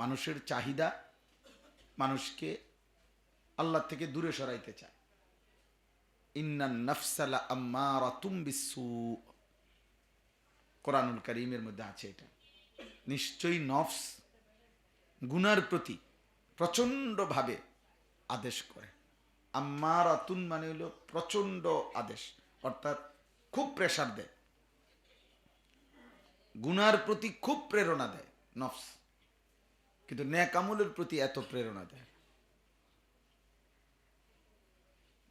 মানুষের চাহিদা মানুষকে আল্লাহ থেকে দূরে সরাইতে চায়। ইন্নান নাফসালা আম্মারাতুম বিসসু, কোরআনুল কারীমের মধ্যে আছে এটা। নিশ্চয়ই নফস গুনার প্রতি প্রচণ্ডভাবে আদেশ করে। আম্মারাতুন মানে হলো প্রচণ্ড আদেশ, অর্থাৎ খুব প্রেসার দেয়, গুনার প্রতি খুব প্রেরণা দেয় নফস, কিন্তু নেক আমলের প্রতি এত প্রেরণা দেয়।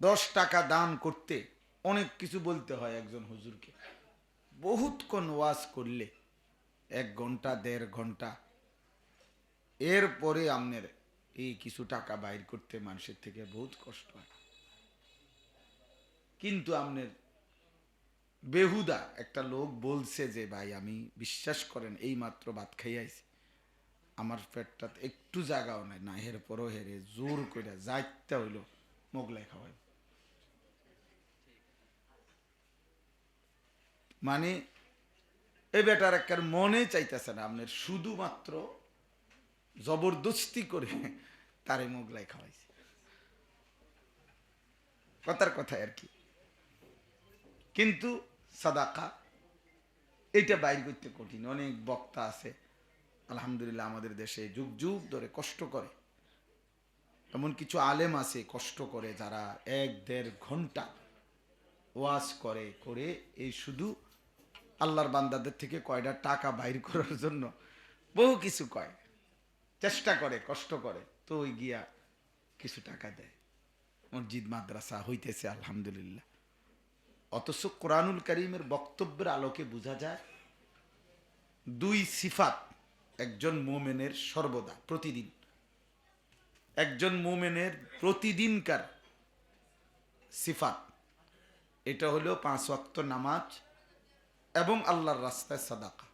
10 টাকা দান করতে অনেক কিছু বলতে হয় একজন হুজুরকে। বহুতক্ষণ ওয়াজ করলে 1 ঘন্টা 1.5 ঘন্টা, এরপরে আপনার এই কিছু টাকা বাইর করতে মানুষের থেকে বহুত কষ্ট হয়। কিন্তু আপনার বেহুদা একটা লোক বলছে যে ভাই আমি বিশ্বাস করেন এই মাত্র ভাত খাইয়াছি, আমার পেটটাতে একটু জায়গাও নাই, না এরপরও হেরে জোর করে যাইতে হইল মোগলাই খাওয়াই। মানে এই বেটার একটা মনে চাইতেছে না আপনার, শুধুমাত্র জবরদস্তি করে তারে মোগলাই খাওয়াইছে, কথার কথা আর কি। কিন্তু সাদাকা এইটা বাইর করতে কঠিন। অনেক বক্তা আছে আলহামদুলিল্লাহ আমাদের দেশে যুগ যুগ ধরে কষ্ট করে, এমন কিছু আলেম আছে কষ্ট করে, যারা 1-1.5 ঘন্টা ওয়াজ করে করে এই শুধু আল্লাহর বান্দাদের থেকে কয়টা টাকা বাইর করার জন্য বহু কিছু কয়, চেষ্টা করে, কষ্ট করে, তো ওই গিয়া কিছু টাকা দেয়, মসজিদ মাদ্রাসা হইতেছে আলহামদুলিল্লাহ। অথচ কোরআনুল কারীমের বক্তব্যের আলোকে বোঝা যায় 2 সিফাত একজন মুমিনের সর্বদা প্রতিদিন, একজন মুমিনের প্রতিদিনকার সিফাত, এটা হলো 5 ওয়াক্ত নামাজ এবং আল্লাহর রাস্তায় সাদাকা।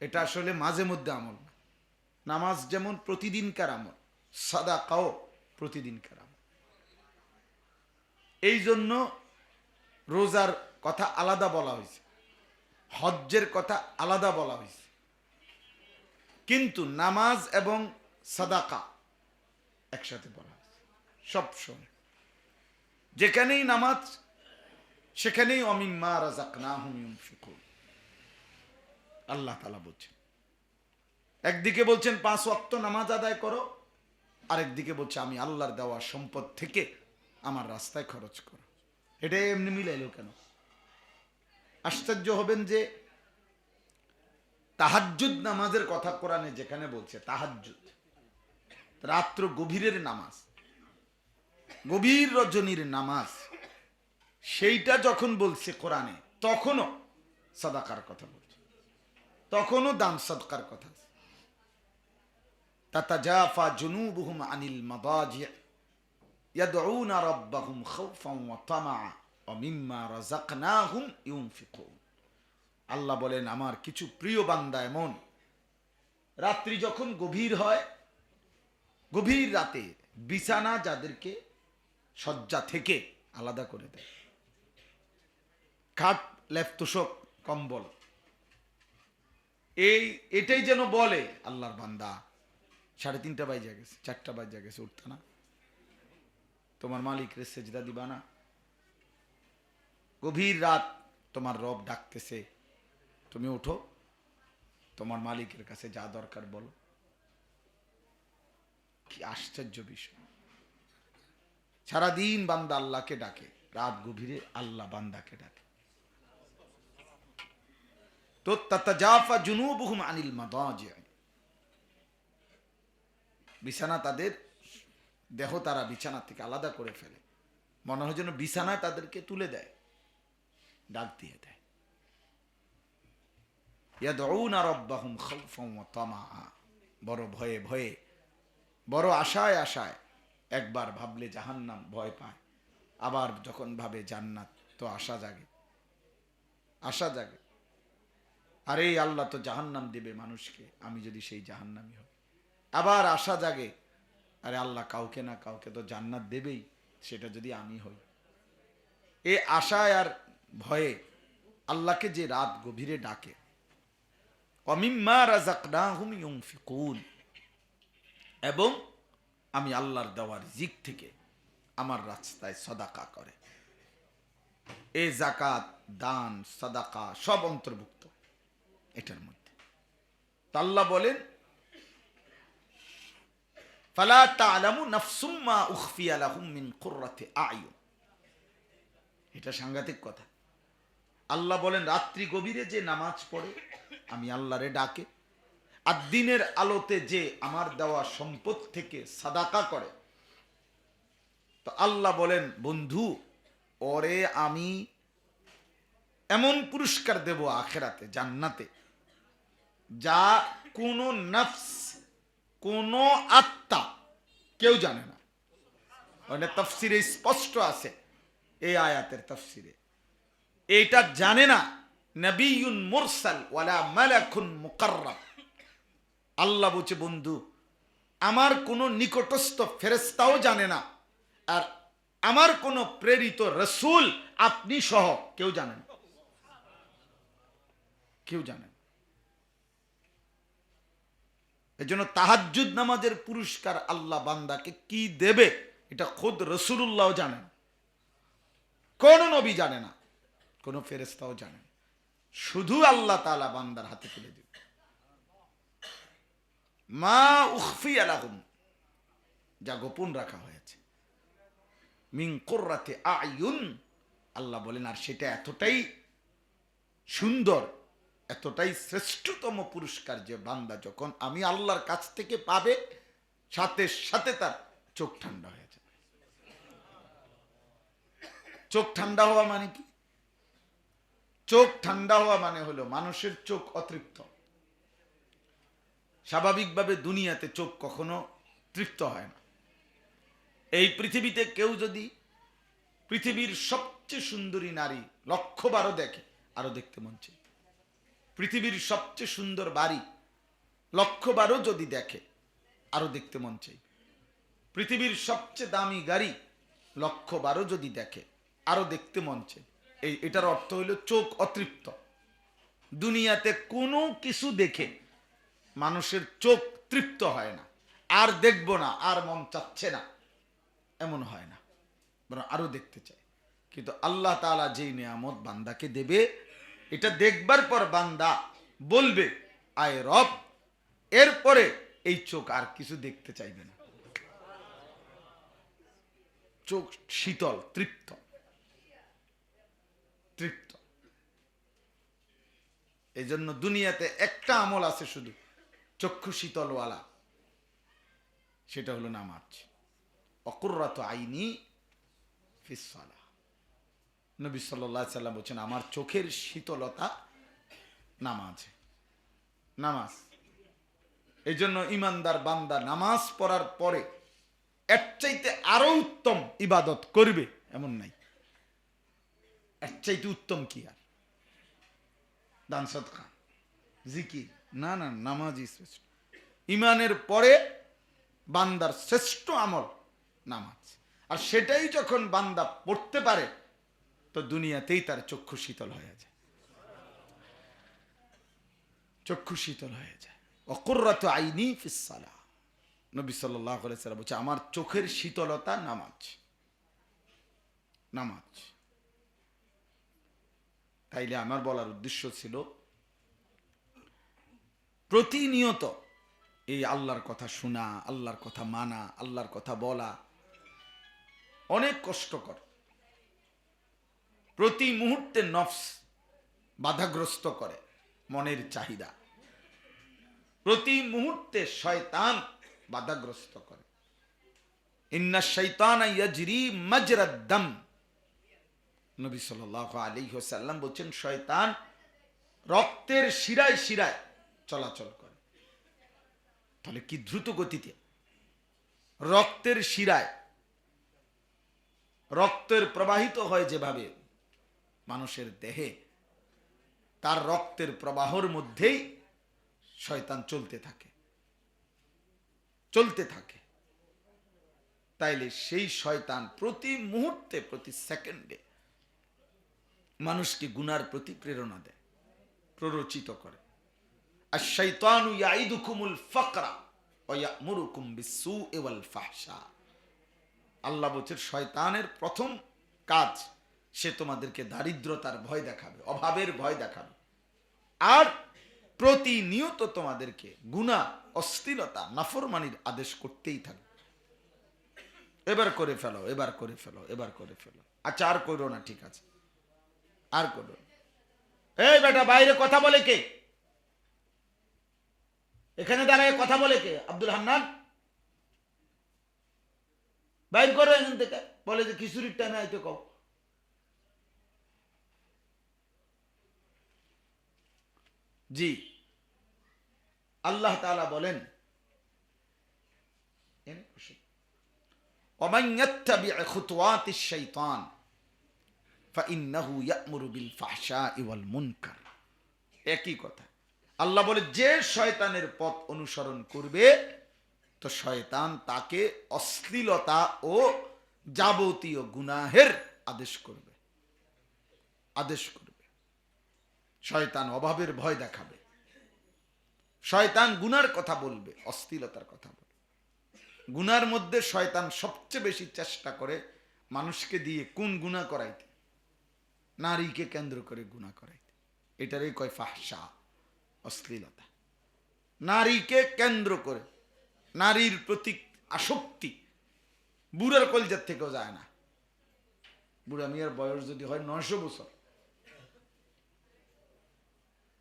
এটা আসলে মাঝে মধ্যে আমল না। নামাজ যেমন প্রতিদিনকার আমল, সাদাকাও প্রতিদিনকার আমল। এই জন্য রোজার কথা আলাদা বলা হয়েছে, হজ্জের কথা আলাদা বলা হয়েছে, কিন্তু নামাজ এবং সাদাকা একসাথে বলা হয়েছে। সব সময় যেখানেই নামাজ সেখানেই ওয়ামিম্মা রাযাকনাহুম ইউনফিকুন, আল্লাহ তাআলা বলছেন। একদিকে বলছেন 5 ওয়াক্ত নামাজ আদায় করো, আরেকদিকে বলছে আমি আল্লাহর দেওয়া সম্পদ থেকে আমার রাস্তায় খরচ করো। এটা এমনি মিলাইলো কেন? আশ্চর্য হবেন যে তাহাজ্জুদ নামাজের কথা কোরআনে যেখানে বলছে, তাহাজ্জুদ রাত্র গভীরের নামাজ, গভীর রজনীর নামাজ, সেইটা যখন বলছে কোরআনে তখনও সাদাকার কথা বলছে, তখনও দান সাদকার কথা। তাতাজাফা জুনুবুহুম আনিল মাদাজি' ইয়াদউনা রাব্বাহুম খাউফান ওয়া তামাআ ওয়া মিম্মা রাযাকনাহুম ইউনফিকুন। আল্লাহ বলেন আমার কিছু প্রিয় বান্দা এমন, রাত্রি যখন গভীর হয়, গভীর রাতে বিছানা যাদেরকে শয্যা থেকে আলাদা করে দেয়, খাট লেপ তোশক কম্বল, এটাই যেন বলে আল্লাহর বান্দা 3:30 বাজে গেছে, 4টা বাজে গেছে, উঠতা না, তোমার মালিকের সেজদা দিবা না? গভীর রাত তোমার রব ডাকতেছে, তুমি উঠো, তোমার মালিকের কাছে যা দরকার বলো। কি আশ্চর্য বিষয়! সারাদিন বান্দা আল্লাহকে ডাকে, রাত গভীরে আল্লাহ বান্দাকে ডাকে। তো তাতাজাফা জুনুবুহুম আনিল মাদাজি', বিছানা তাদের দেহ তারা বিছানা থেকে আলাদা করে ফেলে, মনে হয় যেন বিছানায় তাদেরকে তুলে দেয়, ডাক দিয়ে দেয়। ইয়াদউনা রাব্বাহুম খাউফান ওয়া তামাআ, বড় ভয়ে ভয়ে, বড় আশায় আশায়। একবার ভাবলে জাহান্নাম ভয় পায়, আবার যখন ভাবে জান্নাত তো আশা জাগে, আশা জাগে। আরে আল্লাহ তো জাহান্নাম দেবে মানুষকে, আমি যদি সেই জাহান্নামী হই। আবার আশা জাগে, আরে আল্লাহ কাউকে না কাউকে তো জান্নাত দেবেই, সেটা যদি আমি হই। এই আশায় আর ভয়ে আল্লাহকে যে রাত গভীরে ডাকে, ওয়ামিম্মা রাযাকনাহুম ইউনফিকুন, এবং আমি আল্লাহর দেওয়ার রিজিক থেকে আমার রাস্তায় সাদাকা করে। এই যাকাত, দান, সাদাকা সব অন্তর্ভুক্ত এটার মধ্যে। তা আল্লাহ বলেন, ফালা তা'লামু নাফসুম মা উখফিয়া লাহুম মিন কুররাতি আ'য়ুন। এটা সাংঘাতিক কথা। আল্লাহ বলেন, রাত্রি গভীরে যে নামাজ পড়ে, আমি আল্লাহরে ডাকে, আর দিনের আলোতে যে আমার দেওয়া সম্পদ থেকে সাদাকা করে, তো আল্লাহ বলেন, বন্ধু, ওরে আমি এমন পুরস্কার দেব আখেরাতে, জান্নাতে, যা কোন নফস, কোন আত্মা কেউ জানে না। মানে তাফসিরে স্পষ্ট আছে, এই আয়াতের তাফসিরে এটা জানে না নবিয়ুন মুরসাল ওয়ালা মালাকুন মুকাররাব। আল্লাহ বলছে, বন্ধু, আমার কোন নিকটস্থ ফেরেশতাও জানে না, আর আমার কোন প্রেরিত রাসূল আপনি সহ কেউ জানেন, কেউ জানেন। এজন্য তাহাজ্জুদ নামাজের পুরস্কার আল্লাহ বান্দাকে কি দেবে এটা খোদ রাসূলুল্লাহ জানেন, কোন নবী জানে না, কোন ফেরেশতাও জানে না, শুধু আল্লাহ তাআলা বান্দার হাতে তুলে দিবে। মা উখফিয়া লাহুম, যা গোপন রাখা হয়েছে, মিন কুররাতি আ'য়ুন, আল্লাহ বলেন, আর সেটা এতটাই সুন্দর, এতটাই শ্রেষ্ঠতম পুরস্কার যে বান্দা যখন আমি আল্লাহর কাছ থেকে পাবে, সাথে সাথে তার চোখ ঠান্ডা হয়ে যাবে। চোখ ঠান্ডা হওয়া মানে কি? চোখ ঠান্ডা হওয়া মানে হলো মানুষের চোখ অতৃপ্ত। স্বাভাবিকভাবে দুনিয়াতে চোখ কখনো তৃপ্ত হয় না। এই পৃথিবীতে কেউ যদি পৃথিবীর সবচেয়ে সুন্দরী নারী 100 বার দেখে, আরো দেখতে মন চায়। পৃথিবীর সবচেয়ে সুন্দর বাড়ি 100 বার যদি দেখে, আরো দেখতে মন চাই। পৃথিবীর সবচেয়ে দামি গাড়ি 100 বার যদি দেখে, আরো দেখতে মন চাই। এটার অর্থ হলো চোখ অতৃপ্ত। দুনিয়াতে কোনো কিছু দেখে মানুষের চোখ তৃপ্ত হয় না, আর দেখবো না, আর মন চাচ্ছে না, এমন হয় না, বরং আরো দেখতে চায়। কিন্তু আল্লাহ তাআলা যেই নিয়ামত বান্দাকে দেবে, এটা দেখবার পর বান্দা বলবে, আয় রব, এরপরে এই চোখ আর কিছু দেখতে চাইবে না। চোখ শীতল, তৃপ্ত, তৃপ্ত। এই জন্য দুনিয়াতে একটা আমল আছে শুধু চক্ষু শীতলওয়ালা, সেটা হলো নামাজ। অকুররাতু আইনি ফিস সালাহ। নবী সাল্লাল্লাহু আলাইহি সাল্লাম বলেছেন, আমার চোখের শীতলতা নামাজ, নামাজ। এই জন্য ইমানদার বান্দা নামাজ পড়ার পরে এর চাইতে আরো উত্তম ইবাদত করবে এমন নাই। এর চাইতে উত্তম কি আর? দান সদকা, জিকির? না না, নামাজই শ্রেষ্ঠ। ইমানের পরে বান্দার শ্রেষ্ঠ আমল নামাজ। আর সেটাই যখন বান্দা পড়তে পারে, তো দুনিয়াতেই তার চক্ষু শীতল হয়ে যায়, চক্ষু শীতল হয়ে যায়। অকুররাতু আইনি ফিস সালাহ। নবী সাল্লাল্লাহু আলাইহি ওয়াসাল্লাম বলছে, আমার চোখের শীতলতা নামাজ, নামাজ। তাইলে আমার বলার উদ্দেশ্য ছিল, প্রতিনিয়ত এই আল্লাহর কথা শোনা, আল্লাহর কথা মানা, আল্লাহর কথা বলা অনেক কষ্টকর। প্রতি মুহূর্তে নফস বাধাগ্রস্ত করে, মনের চাহিদা। প্রতি মুহূর্তে শয়তান বাধাগ্রস্ত করে। ইন্না শাইতানা ইয়াজরি মাজরাদ দাম। নবী সাল্লাল্লাহু আলাইহি ওয়াসাল্লাম বলেন, শয়তান রক্তের শিরায় শিরায় চলাচল করে। তাহলে কি দ্রুত গতিতে রক্তের শিরায়, রক্তের প্রবাহিত হয় যেভাবে মানুষের দেহে, তার রক্তের প্রবাহের মধ্যেই শয়তান চলতে থাকে, চলতে থাকে। তাইলে সেই শয়তান প্রতি মুহূর্তে, প্রতি সেকেন্ডে মানুষকে গুনার প্রতি প্রেরণা দেয়, প্ররোচিত করে। আর শাইতানু ইয়াইদুকুমুল ফাকরা ওয়া ইয়া'মুরুকুম বিস-সু'i ওয়াল ফাহশা। আল্লাহ বলছেন শয়তানের প্রথম কাজ, সে তোমাদেরকে দারিদ্রতার ভয় দেখাবে, অভাবের ভয় দেখাবে, আর প্রতিনিয়ত তোমাদেরকে গুনাহ, অশ্লীলতা, নাফরমানির আদেশ করতেই থাকবে। এবার করে ফেলো, এবার করে ফেলো, এবার করে ফেলো, আচ্ছা আর করো না, ঠিক আছে আর করো। এই বেটা বাইরে কথা বলে কে? এখানে দাঁড়ায় কথা বলে কে? আব্দুল হান্নান, বাইর করো এখান থেকে। বলে যে খিচুড়ির টাইমে আইতে কও। জি, আল্লাহ তাআলা বলেন ওমান ইয়াত্তাবি' খুতুওয়াতিশ শাইতান ফাইন্নাহু ইয়া'মুরু বিল ফাহশাই ওয়াল মুনকার। একই কথা। আল্লাহ বলে যে শয়তানের পথ অনুসরণ করবে, তো শয়তান তাকে অশ্লীলতা ও যাবতীয় গুনাহের আদেশ করবে, আদেশ করবে। শয়তান অভাবের ভয় দেখাবে, শয়তান গুনার কথা বলবে, অশ্লীলতার কথা বলবে। গুনার মধ্যে শয়তান সবচেয়ে বেশি চেষ্টা করে মানুষকে দিয়ে কোন গুনাহ করাইতে? নারীকে কেন্দ্র করে গুনাহ করাইতে। এটারই কয় ফাহশা, অশ্লীলতা। নারীকে কেন্দ্র করে, নারীর প্রতি আসক্তি বুড়ার কলজার থেকেও যায় না। বুড়া মিয়ার বয়স যদি হয় 900 বছর,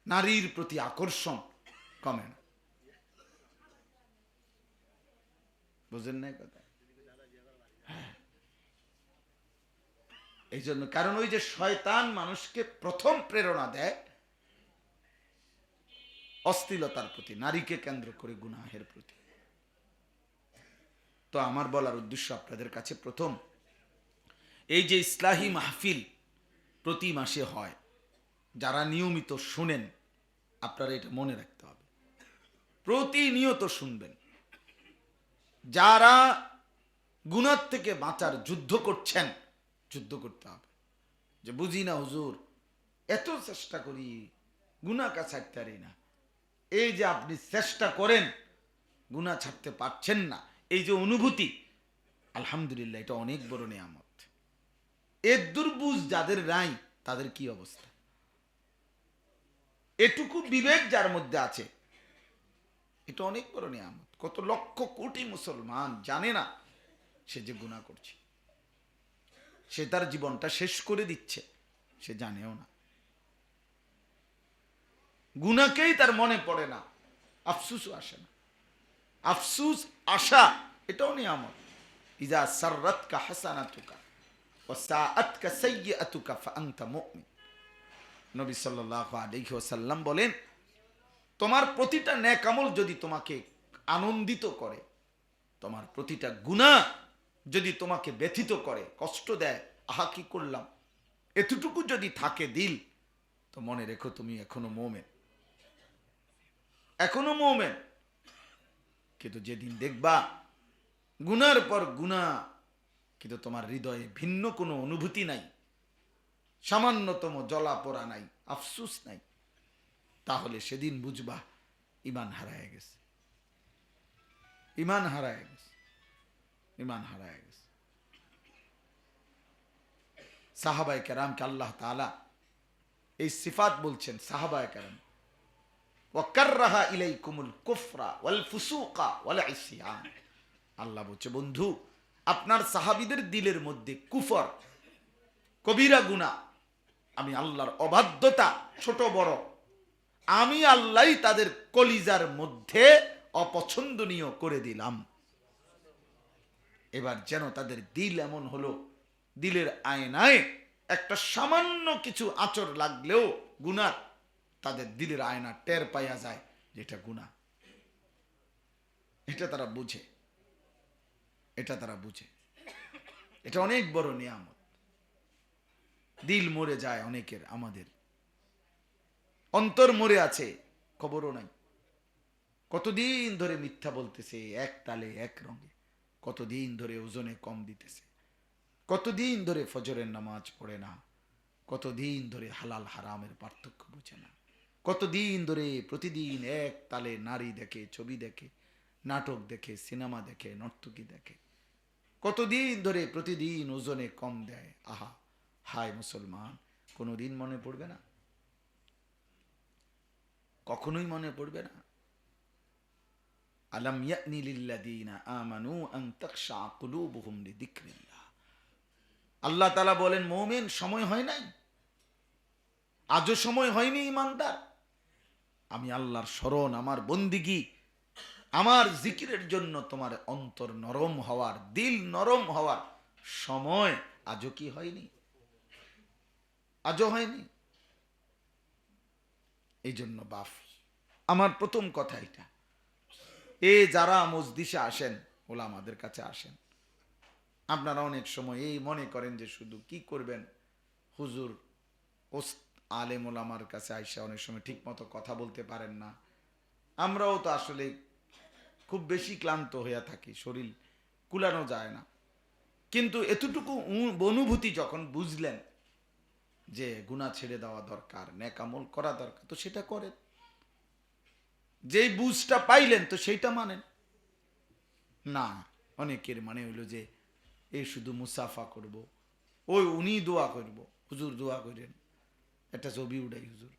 নারীর প্রতি আকর্ষণ কমে না। বুঝেন না কথা? এই জন্য, কারণ ওই যে শয়তান মানুষকে প্রথম প্রেরণা দেয় অশ্লীলতার প্রতি, নারীকে কেন্দ্র করে গুনাহের প্রতি। তো আমার বলার উদ্দেশ্য আপনাদের কাছে, প্রথম এই যে ইসলাহি মাহফিল প্রতি মাসে হয়, যারা নিয়মিত শুনেন আপনারা এটা মনে রাখতে হবে, প্রতিনিয়ত শুনবেন। যারা গুনাহ থেকে বাঁচার যুদ্ধ করছেন, যুদ্ধ করতে হবে। যে বুঝি না হুজুর, এত চেষ্টা করি গুনাহ ছাড়তে পারি না। এই যে আপনি চেষ্টা করেন গুনাহ ছাড়তে পারছেন না, এই যে অনুভূতি, আলহামদুলিল্লাহ, এটা অনেক বড় নিয়ামত। এর দুর্বুঝ যাদের নাই তাদের কি অবস্থা? এটুকু বিবেক যার মধ্যে আছে, এটা অনেক বড় নিয়ামত। কত লক্ষ কোটি মুসলমান জানে না সে যে গুনাহ করছে, সে তার জীবনটা শেষ করে দিচ্ছে, সে জানেও না। গুনাহকেই তার মনে পড়ে না, আফসুসও আসে না। আফসুস আসা এটাও নিয়ামত। ইজা সাররাতকা হাসানাতুকা ওয়া সাআতকা সাইয়্যাতুকা ফাআনতা মুমিন। নবী সাল্লাল্লাহু আলাইহি ওয়াসাল্লাম বলেন, তোমার প্রতিটা নেক আমল যদি তোমাকে আনন্দিত করে, তোমার প্রতিটা গুনাহ যদি তোমাকে ব্যথিত করে, কষ্ট দেয়, আহা কি করলাম, এতটুকু যদি থাকে দিল, তো মনে রেখো তুমি এখনো মুমিন, এখনো মুমিন। কিন্তু যেদিন দেখবা গুনার পর গুনাহ, কিন্তু তোমার হৃদয়ে ভিন্ন কোনো অনুভূতি নাই, সামান্যতম জ্বলা পোড়া নাই, আফসুস নাই, তাহলে সেদিন বুঝবা ঈমান হারায় গেছে, ঈমান হারায় গেছে, ঈমান হারায় গেছে। সাহাবায়ে কেরামকে আল্লাহ তাআলা এই সিফাত বলছেন, সাহাবায়ে কেরাম, ওয়া কাররাহা ইলাইকুমুল কুফরা ওয়াল ফুসুকা ওয়াল ইসয়ান। আল্লাহ বলছে, বন্ধু, আপনার সাহাবীদের দিলের মধ্যে কুফর, কবিরা গুনাহ, আমি আল্লাহর অবাধ্যতা, ছোট বড়, আমি আল্লাহই তাদের কলিজার মধ্যে অপছন্দনীয় করে দিলাম। এবার যেন তাদের দিল এমন হলো, দিলের আয়নায় একটা সামান্য কিছু আঁচড় লাগলেও গুনাহ, তাদের দিলের আয়না টের পাইয়া যায় যেটা গুনাহ। এটা তারা বুঝে, এটা তারা বুঝে। এটা অনেক বড় নিয়ামত। দিল মরে যায় অনেকের, আমাদের অন্তর মরে আছে, খবরও নাই। কতদিন ধরে মিথ্যা বলতেছে, এক তালে এক রঙে, কতদিন ধরে ওজনে কম দিতেছে, কতদিন ধরে ফজরের নামাজ পড়ে না, কতদিন ধরে হালাল হারামের পার্থক্য বুঝে না, কতদিন ধরে প্রতিদিন এক তালে নারী দেখে, ছবি দেখে, নাটক দেখে, সিনেমা দেখে, নর্তকী দেখে, কতদিন ধরে প্রতিদিন ওজনে কম দেয়। আহা, হায় মুসলমান, কোনোদিন মনে পড়বে না? কখনোই মনে পড়বে না? আলাম ইয়ানি লিল্লাযীনা আমানু আন তাখশা কুলুবুহুম লিযিকরিল্লাহ। আল্লাহ তাআলা বলেন, মুমিন, সময় হয় নাই? আজও সময় হয়নি ঈমানদার? আমি আল্লাহর শরণ, আমার বন্দিগি, আমার জিকিরের জন্য তোমার অন্তর নরম হওয়ার, দিল নরম হওয়ার সময় আজও কি হয়নি? আজও হয়নি? এই জন্য বাপ, আমার প্রথম কথা এটা, যারা মজলিসে আসেন, ওলামাদের কাছে আসেন, আপনারা অনেক সময় এই মনে করেন যে শুধু কি করবেন, হুজুর আলেম ওলামার কাছে আইসা অনেক সময় ঠিক মতো কথা বলতে পারেন না। আমরাও তো আসলে খুব বেশি ক্লান্ত হইয়া থাকি, শরীর কুলানো যায় না। কিন্তু এতটুকু অনুভূতি যখন বুঝলেন যে গুনাহ ছেড়ে দেওয়া দরকার, নেক আমল করা দরকার, তো সেটা করেন। যেই বুঝটা পাইলেন তো সেইটা মানেন না। অনেকের মানে হইলো যে এই শুধু মুসাফা করব, ওই উনি দোয়া করব, হুজুর দোয়া করেন, একটা ছবি উঠাই হুজুর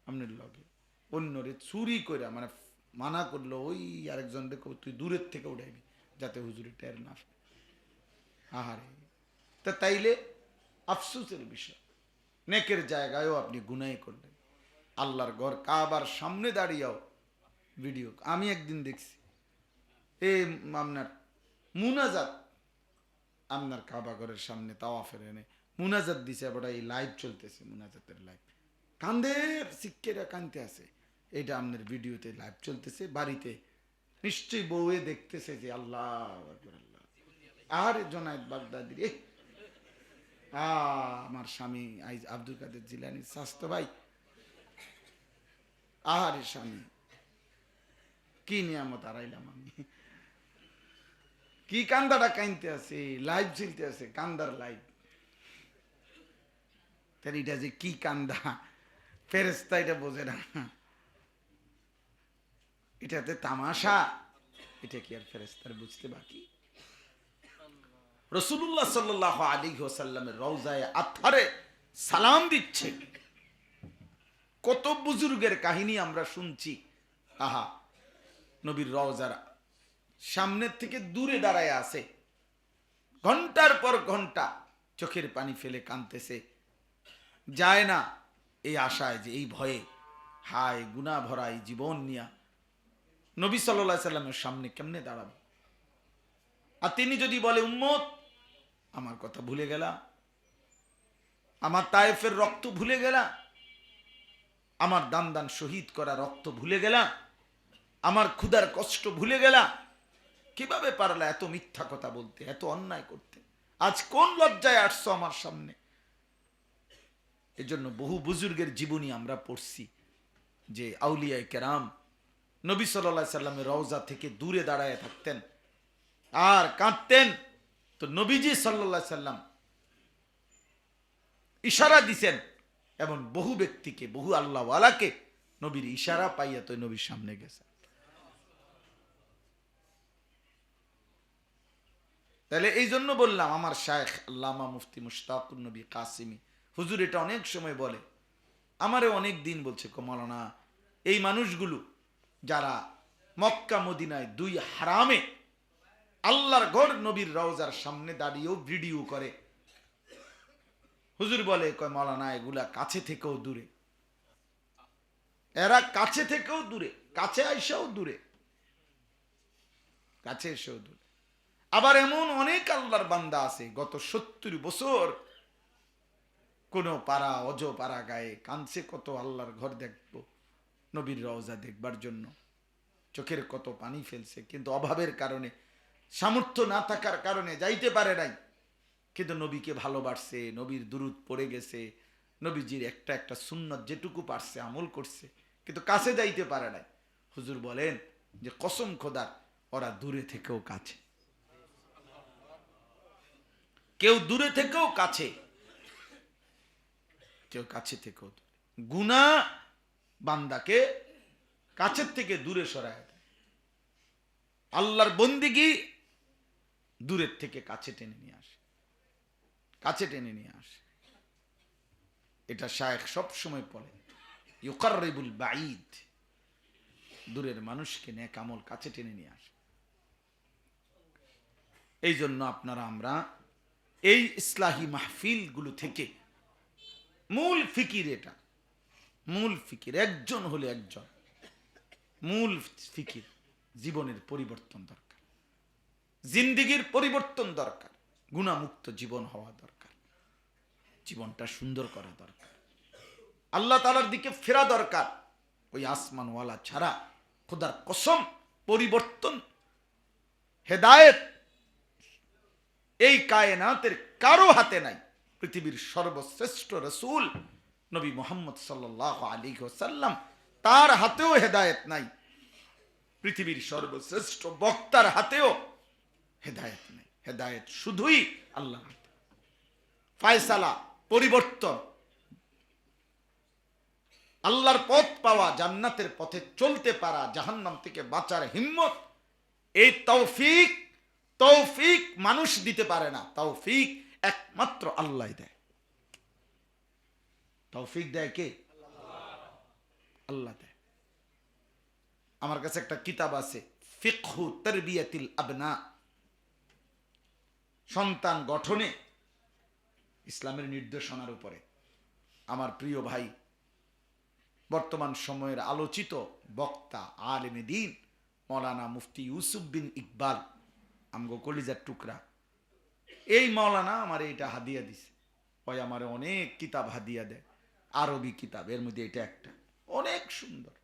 আপনার লগে, অন্যরে চুরি করে মানে মানা করলো, ওই আরেকজন দেখো তুই দূরের থেকে উঠাইবি যাতে হুজুরে টের না। আহারে, তা তাইলে আফসোসের বিষয়, নেকের জায়গায়ও আপনি গুনাহ করলেন। আল্লাহর ঘর কাবার সামনে দাঁড়িয়েও ভিডিও আমি একদিন দেখছি, এই আপনার মুনাজাত, আপনার কাবা ঘরের সামনে তাওয়াফের এনে মুনাজাত দিছে, আবার এই লাইভ চলতেছে, মুনাজাতের লাইভ, কান্দের শিক্ষেরা কানতে আছে, এটা আপনার ভিডিওতে লাইভ চলতেছে, বাড়িতে নিশ্চয়ই বউয়ে দেখতেছে যে আল্লাহ আকবার আল্লাহ। আর জোনায়েদ বাগদাদি রে, আমার স্বামী আইজ আব্দুল কাদের জিলানির স্বাস্থ্য ভাই, আহারে স্বামী, কি নিয়ামত হারাইলাম আমি, কি কান্দাটা কাইনতে আছে, লাইভ চলতে আছে, কান্দার লাইভ। তার এটা যে কি কান্দা, ফেরেশতা এটা বোঝে না, এটাতে তামাশা, এটা কি আর ফেরেশতার বুঝতে বাকি? রাসূলুল্লাহ সাল্লাল্লাহু আলাইহি ওয়াসাল্লামের রওজায়ে আতহারে সালাম দিচ্ছে, কত বুজুর্গের কাহিনী আমরা শুনছি। আহা, নবীর রওজার সামনের থেকে দূরে দাঁড়ায় আছে, ঘন্টার পর ঘন্টা চোখের পানি ফেলে কাঁদতেছে, যায় না এই আশায় যে এই ভয়ে, হায় গুনাহ ভরা এই জীবন নিয়া নবী সাল্লাল্লাহু আলাইহি সাল্লামের সামনে কেমনে দাঁড়াবো? আর তিনি যদি বলে, উম্মত আমার কথা ভুলে গেলা, আমার তায়েফের রক্ত ভুলে গেলা, আমার দান দান শহীদ করা রক্ত ভুলে গেলা, আমার ক্ষুধার কষ্ট ভুলে গেলা, কিভাবে পারলা এত মিথ্যা কথা বলতে, এত অন্যায় করতে? আজ কোন লজ্জায় আসছো আমার সামনে? এজন্য বহু বুজুর্গের জীবনী আমরা পড়ছি যে আউলিয়ায়ে কেরাম নবী সাল্লাল্লাহু আলাইহি সাল্লামের রওজা থেকে দূরে দাঁড়ায় থাকতেন আর কাঁদতেন, তো নবীজি সাল্লাল্লাহু আলাইহি সাল্লাম ইশারা দিছেন, এবং বহু ব্যক্তিকে, বহু আল্লাহওয়ালাকে নবীর ইশারা পাইয়া তো নবীর সামনে গেছে। তাহলে এই জন্য বললাম, আমার শায়েখ আল্লামা মুফতি মুশতাকুর নবী কাসিমি হুজুর এটা অনেক সময় বলে, আমারে অনেক দিন বলছে, মাওলানা এই মানুষগুলো যারা মক্কা মদিনায় দুই হারামে আল্লাহর ঘর নবীর রওজার সামনে দাঁড়িয়েও ভিডিও করে, হুজুর বলে, কয় মাওলানা এগুলা কাছে থেকেও দূরে, এরা কাছে থেকেও দূরে, কাছে আইসাও দূরে, কাছে এসেও দূরে। আবার এমন অনেক আল্লাহর বান্দা আছে গত 70 বছর কোন পাড়া অজ পাড়া গায়ে কাঁদছে, কত আল্লাহর ঘর দেখবো, নবীর রওজা দেখবার জন্য চোখের কত পানি ফেলছে, কিন্তু অভাবের কারণে, সামর্থ্য না থাকার কারণে যাইতে পারে নাই, কিন্তু নবীকে ভালোবাসছে, নবীর দুরূদ পড়ে গেছে, নবীজির একটা একটা সুন্নত যেটুকু পারছে আমল করছে, কিন্তু কাছে যাইতে পারে নাই। হুজুর বলেন যে কসম খোদার, ওরা দূরে থেকেও কাছে, কেউ দূরে থেকেও কাছে, কেউ কাছে থেকেও দূরে। গুনাহ বান্দাকে কাছের থেকে দূরে সরায় দেয়। আল্লাহর বন্দিগি দূরের থেকে কাছে টেনে নিয়ে আসে, কাছে টেনে নিয়ে আসে। এটা শায়েখ সব সময় বলে, ইউকাররিবুল বাঈদ, দূরের মানুষকে নেক আমল কাছে টেনে নিয়ে আসে। এই জন্য আপনারা আমরা এই ইসলাহি মাহফিল গুলো থেকে মূল ফিকির, এটা মূল ফিকির, একজন হলে একজন, মূল ফিকির জীবনের পরিবর্তন দরকার, জিন্দিগির পরিবর্তন দরকার, গুণামুক্ত জীবন হওয়া দরকার, জীবনটা সুন্দর করা দরকার, আল্লাহ তাআলার দিকে ফেরা দরকার। ওই আসমানওয়ালা ছাড়া খোদার কসম পরিবর্তন, হেদায়েত এই কায়নাতের কারো হাতে নাই। পৃথিবীর সর্বশ্রেষ্ঠ রাসূল নবী মুহাম্মদ সাল্লাল্লাহু আলাইহি ওয়াসাল্লাম, তার হাতেও হেদায়েত নাই। পৃথিবীর সর্বশ্রেষ্ঠ বক্তার হাতেও হেদায়েত নাই। হেদায়েত শুধুই আল্লাহর হাতে। ফয়সালা, পরিবর্তন, আল্লাহর পথ পাওয়া, জান্নাতের পথে চলতে পারা, জাহান্নাম থেকে বাঁচার হিম্মত, এই তৌফিক, তৌফিক মানুষ দিতে পারে না, তৌফিক একমাত্র আল্লাহ দেয়। তৌফিক দেয় কে? আল্লাহ দেয়। আমার কাছে একটা কিতাব আছে, ফিকহু তারবিয়াতিল আবনা, সন্তান গঠনে ইসলামের নির্দেশনার উপরে। আমার প্রিয় ভাই, বর্তমান সময়ের আলোচিত বক্তা আলেমে দ্বীন মৌলানা মুফতি ইউসুফ বিন ইকবাল, আমগো কলিজার টুকরা, এই মৌলানা আমার এটা হাদিয়া দিছে। ওই আমার অনেক কিতাব হাদিয়া দেয়, আরবি কিতাব, এর মধ্যে এটা একটা অনেক সুন্দর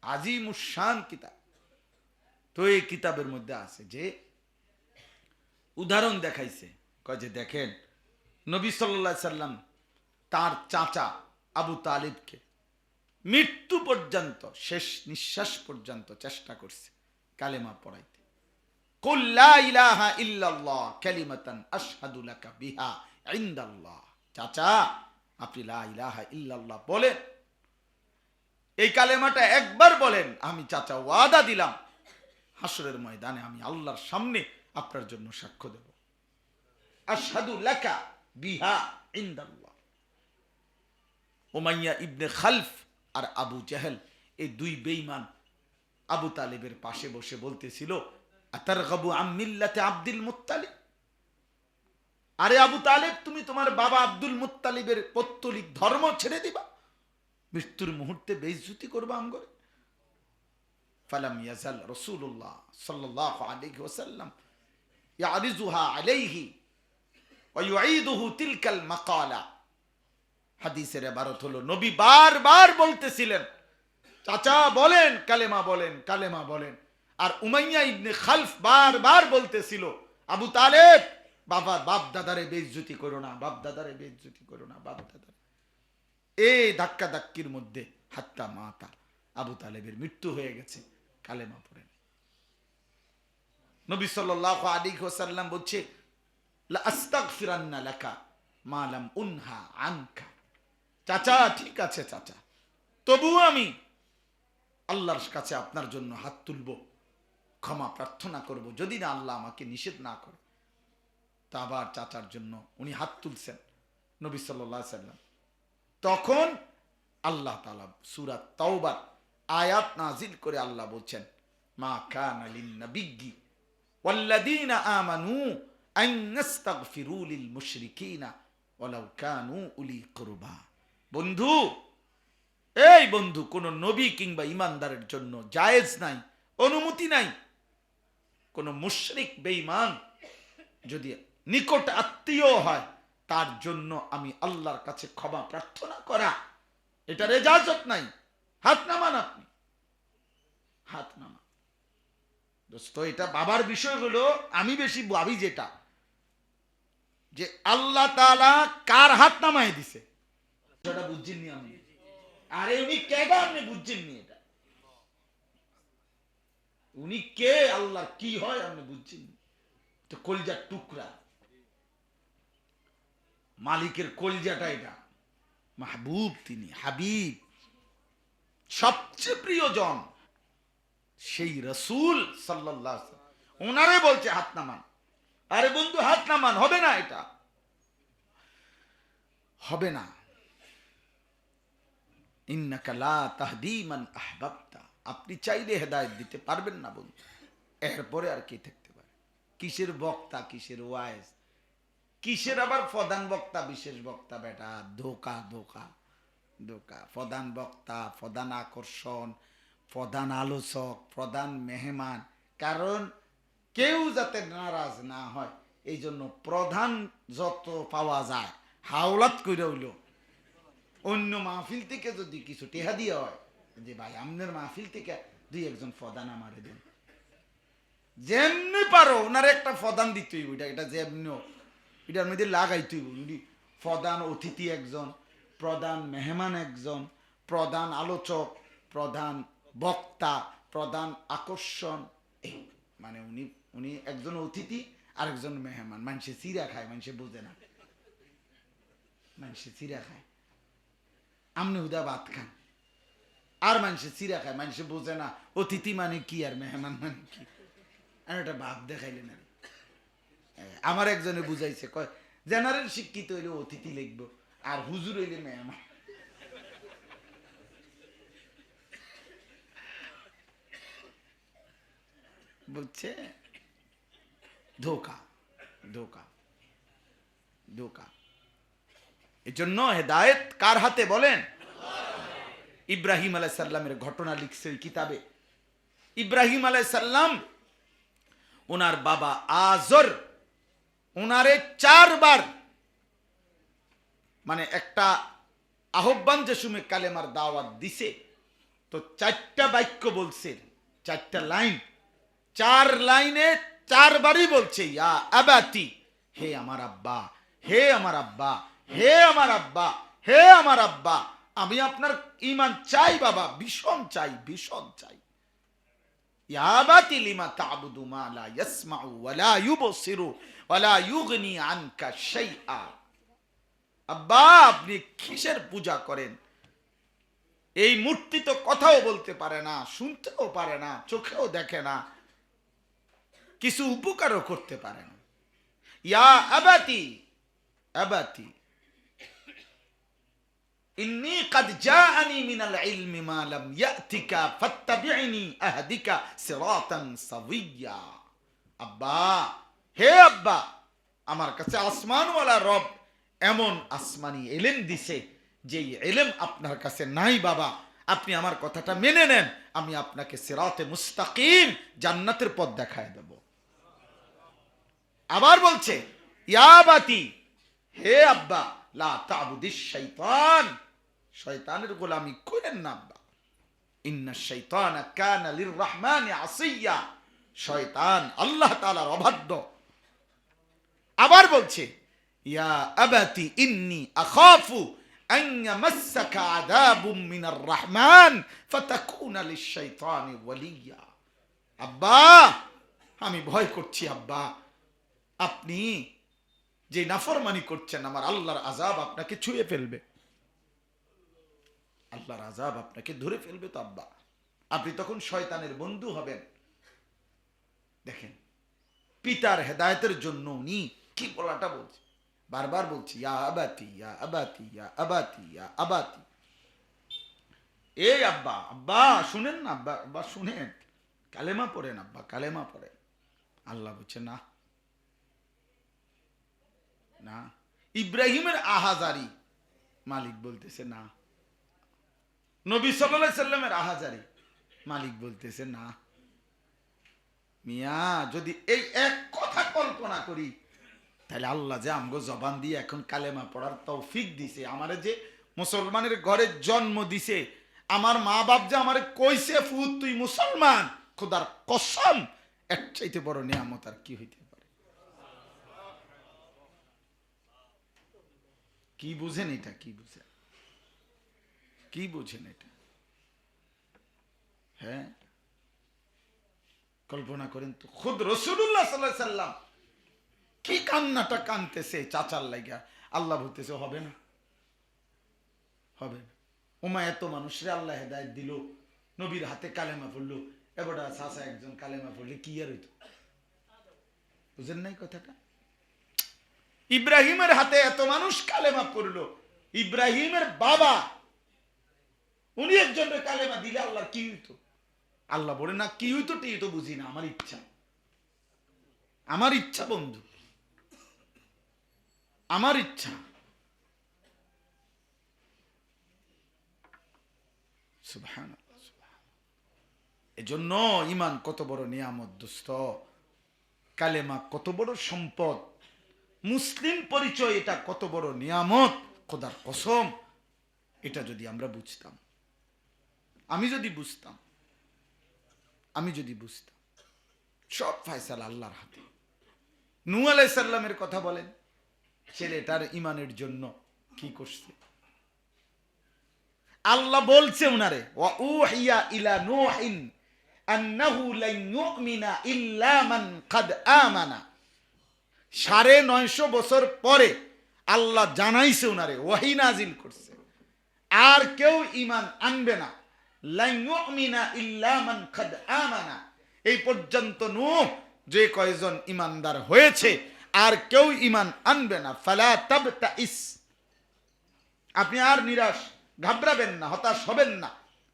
আজিমুশান কিতাব। তো এই কিতাবের মধ্যে আছে যে উদাহরণ দেখাইছে, কয় যে দেখেন নবী সাল্লাল্লাহু আলাইহি সাল্লাম তার চাচা আবু তালিবকে মৃত্যু পর্যন্ত, শেষ নিঃশ্বাস পর্যন্ত চেষ্টা করছে কালেমা পড়াইতে। কুল লা ইলাহা ইল্লাল্লাহ কালিমাতান আশহাদু লাকা বিহা ইনদাল্লাহ। চাচা আপনি লা ইলাহা ইল্লাল্লাহ বলেন, এই কালেমাটা একবার বলেন, আমি চাচা ওয়াদা দিলাম হাসরের ময়দানে আমি আল্লাহর সামনে আপনার জন্য সাক্ষ্য দেব, আশহাদু লাকা বিহা ইনদাল্লাহ। উমাইয়া ইবনে খালফ আর আবু জাহেল, এই দুই বেঈমান আবু তালিবের পাশে বসে বলতেছিল, আতারগাবু আম মিল্লাতে আব্দুল মুত্তালিব, আরে আবু তালিব তুমি তোমার বাবা আব্দুল মুত্তালিবের পৌত্তলিক ধর্ম ছেড়ে দিবা, মৃত্যুর মুহূর্তে বেইজ্জতি করবা আমগরে। ফালাম ইয়াজাল রাসূলুল্লাহ সাল্লাল্লাহু আলাইহি ওয়াসাল্লাম ইয়ারিজুহা আলাইহি ওয়া ইউঈদুহু তিলকাল মাকালা। হাদিসের ইবারত হলো, নবী বারবার বলতেছিলেন চাচা বলেন কালেমা বলেন, কালেমা বলেন। আর উমাইয়া ইবনে খালফ বারবার বলতেছিল, আবু তালেব বাবা বাপ দাদারে বেইজ্জতি করো না, বাপ দাদারে বেইজ্জতি করো না, বাপ দাদারে। এই ধাক্কা ধাক্কির মধ্যে হাত্তা মাতা, আবু তালেবের মৃত্যু হয়ে গেছে, কালেমা পড়েন। নবী সাল্লাল্লাহু আলাইহি ওয়াসাল্লাম বলছে, লা আস্তাগফিরান্না লাকা মা লাম উনহা আনকা। চাচা ঠিক আছে চাচা, তবুও আমি আল্লাহর কাছে আপনার জন্য হাত তুলব, ক্ষমা প্রার্থনা করব, যদি না আল্লাহ আমাকে নিষেধ না করে। তা আবার চাচার জন্য উনি হাত তুলছেন নবী সাল্লাল্লাহু আলাইহি ওয়াসাল্লাম। তখন আল্লাহ তাআলা সূরা তাওবার আয়াত নাজিল করে আল্লাহ বলছেন, মা কানা লিন নাবিয়্যি ওয়াল্লাযীনা আমানু আন নাস্তাগফিরু লিল মুশরিকিনা ওয়ালাউ কানু উলি কুরবা। বন্ধু, এই বন্ধু, কোন নবী কিংবা ইমানদারের জন্য জায়েজ নাই, অনুমতি নাই, কোন মুশরিক বেঈমান যদি নিকট আত্মীয় হয় তার জন্য আমি আল্লাহর কাছে ক্ষমা প্রার্থনা করা, এটার ইজাজত নাই। হাত নামান, আপনি হাত নামান। দোস্ত, এটা বাবার বিষয় হলো, আমি বেশি ভাবি যেটা, যে আল্লাহ তাআলা কার হাত নামায় দিছে সেটা বুঝছেননি আমি। আরে উনি কেডা আপনি বুঝছেননি, এটা উনি কে, আল্লাহ কি হয় আপনি বুঝছেননি। তো কলিজার টুকরা, মালিকের কলিজাটা এটা, মাহবুব, তিনি হাবিব, সবচেয়ে প্রিয়জন। সেই রাসূল সাল্লাল্লাহু আলাইহি ওয়াসাল্লাম ওনারে বলছে হাত নামান। আরে বন্ধু হাত নামান, হবে না, এটা হবে না। ইন্নাকা লা তাহদি মান আহবাবতা, আপনি চাইলে হেদায়েত দিতে পারবেন না বন্ধু। এরপরে আর কি থাকতে পারে? কিসের বক্তা, কিসের ওয়াইজ, কিসের আবার প্রধান বক্তা বিশেষ বক্তা? বেটা ধোকা ধোকা ধোকা। প্রধান বক্তা, প্রধান আকর্ষণ, প্রধান আলোচক, প্রধান মেহমান, কারণ কেউ যাতে নারাজ না হয় এই জন্য প্রধান যত পাওয়া যায় হাওলাত করে হইল। অন্য মাহফিল থেকে যদি কিছু টেহা দিয়ে হয় যে ভাই আমাদের মাহফিল থেকে দুই একজন প্রধান আমারে দেন, যেমনি পারো ওনার একটা প্রধান দিতেই, ওইটা এটা যেমনি এটার মধ্যে লাগাইতেই। প্রধান অতিথি একজন, প্রধান মেহমান একজন, প্রধান আলোচক, প্রধান বক্তা, প্রধান আকর্ষণ, এই মানে উনি উনি একজন অতিথি আর একজন মেহমান। মানুষে চিরা খায়, মানুষে বোঝে না, মানুষে চিরা খায়, আমনি হুদা ভাত খান, আর মানুষে চিরা খায়, মানুষে বোঝে না অতিথি মানে কি আর মেহমান মানে কি। আর এটা ভাব দেখাইলেন আর আমার একজনে বুঝাইছে, কয় জেনারেল শিক্ষিত হইলে অতিথি লিখবো আর হুজুর হইলে মেহমান। বুঝছে? ধোকা ধোকা ধোকা। এজন্য হেদায়েত কার হাতে বলেন? ইব্রাহিম আলাইহিস সালামের ঘটনা লিখছে ওই কিতাবে। ইব্রাহিম আলাইহিস সালাম ওনার বাবা আজর ওনারে 4 বার মানে একটা আহ্বান যে সময় কালেমার দাওয়াত দিছে তো 4টা বাক্য বলছে, 4টা লাইন, 4 লাইনে 4 বারই বলছে ইয়া আবাতি, হে আমার আব্বা, হে আমার আব্বা, হে আমার আব্বা, হে আমার আব্বা, আমি আপনার ঈমান চাই বাবা, ভীষণ চাই, ভীষণ চাই। ইয়া আবাতি লিমা তা'বুদু মা লা ইয়াসমাউ ওয়া লা ইউবসিরু ওয়া লা ইউগনি আনকা শাইআ। আব্বা আপনি কিসের পূজা করেন? এই মূর্তি তো কথাও বলতে পারে না, শুনতেও পারে না, চোখেও দেখে না, কিছু উপকারও করতে পারে না। ইয়া আবাতি আবাতি ইন্নী কাদ জাআনি মিনাল ইলমি মা লাম ইয়াতিকা ফাত্তাবি'নি আহদিকা সিরাতান সাওয়িয়া। আব্বা, হে আব্বা, আমার কাছে আসমানওয়ালা রব এমন আসমানি ইলম দিছে যে ইলম আপনার কাছে নাই বাবা, আপনি আমার কথাটা মেনে নেন, আমি আপনাকে সিরাতে মুস্তাকিম জান্নাতের পথ দেখায় দেব। আবার বলছে ইয়া বাতি, হে আব্বা, লা তা'বুদিশ শাইতান, শয়তানের গোলামি করেন না আব্বা, ইন্নাশ শাইতানা কানা লিররহমানি আসিয়া, শয়তান আল্লাহ তাআলার অবাধ্য। আবার বলছে ইয়া আবাতি ইন্নী আখাফু আন ইয়ামাসসাকা আযাবুম মিনার রহমান ফাতাকুনা লিশ-শাইতানি ওয়ালিয়া। আব্বা আমি ভয় করছি আব্বা, আপনি যে নাফরমানি করছেন আমার আল্লাহর আযাব আপনাকে ছুঁয়ে ফেলবে, আল্লাহর আযাব আপনাকে ধরে ফেলবে তো আব্বা, আপনি তখন শয়তানের বন্ধু হবেন। দেখেন পিতার হেদায়েতের জন্য উনি কি বলাটা বলছে, বারবার বলছি ইয়া আবাতি ইয়া আবাতি ইয়া আবাতি ইয়া আবাতি। এই আব্বা, আব্বা শুনেন না আব্বা, আব্বা শুনেন, কালেমা পড়েন আব্বা, কালেমা পড়েন। আল্লাহ বলছে না না। ইব্রাহিমের আহাজারি, মালিক বলতেছে না। নবী সাল্লাল্লাহু আলাইহি সাল্লামের আহাজারি, মালিক বলতেছে না। মিয়া যদি এই এক কথা কল্পনা করি তাহলে আল্লাহ যে আমগো জবান দিয়ে এখন কালেমা পড়ার তৌফিক দিছে, আমারে যে মুসলমানের ঘরে জন্ম দিছে, আমার মা বাপ যে আমারে কইছে ফুত তুই মুসলমান, খোদার কসম এর চাইতে বড় নিয়ামত আর কি হইতে পারে? কি বুঝেন এটা? কি বুঝেন? কি বুঝেন এটা? হ্যাঁ কল্পনা করেন তো, খুদ রাসূলুল্লাহ সাল্লাল্লাহু আলাইহি সাল্লাম কি কান্নাটা কানতেছে চাচার লাগা, আল্লাহ বলতেছে হবে না, হবে না। ওমা এত মানুষরে আল্লাহ হেদায়েত দিল, নবীর হাতে কালেমা পড়লো, এবারে চাচা একজন কালেমা পড়লে কি আর হইতো? বুঝেন নাই কথাটা? ইব্রাহিমের হাতে এত মানুষ কালেমা পড়লো, ইব্রাহিমের বাবা উনি একজন কালেমা দিলে আল্লাহ কি হইতো? আল্লাহ বলে না কি হইতো টি তো বুঝি না, আমার ইচ্ছা, আমার ইচ্ছা বন্ধু, আমার ইচ্ছা। সুবহানাল্লাহ। এজন্য ঈমান কত বড় নিয়ামত দোস্ত, কালেমা কত বড় সম্পদ, মুসলিম পরিচয় এটা কত বড় নিয়ামত, খোদার কসম। এটা যদি আমরা বুঝতাম, আমি যদি বুঝতাম, সব ফয়সালা আল্লাহর হাতে। নূহ আলাইহিস সালামের কথা বলেন, ছেলেটার ঈমানের জন্য কি করছে আল্লাহ বলছে উনারে, ওয়া উহিয়া ইলা নূহিন আন্নাহু লান ইউমিনা ইল্লা মান ক্বাদ আমানা। 950 বছর পরে আল্লাহ জানাইছে উনারে, ওয়াহি নাজিল করছে, আর কেউ ঈমান আনবে না, লান ইউমিনা ইল্লা মান ক্বাদ আমানা। এই পর্যন্ত নূহ যে কয়জন ঈমানদার হয়েছে, আর কেউ ঈমান আনবে না। ফালা তাবতাইস, আপনি আর নিরাশ ঘাবড়াবেন না, হতাশ হবেন না,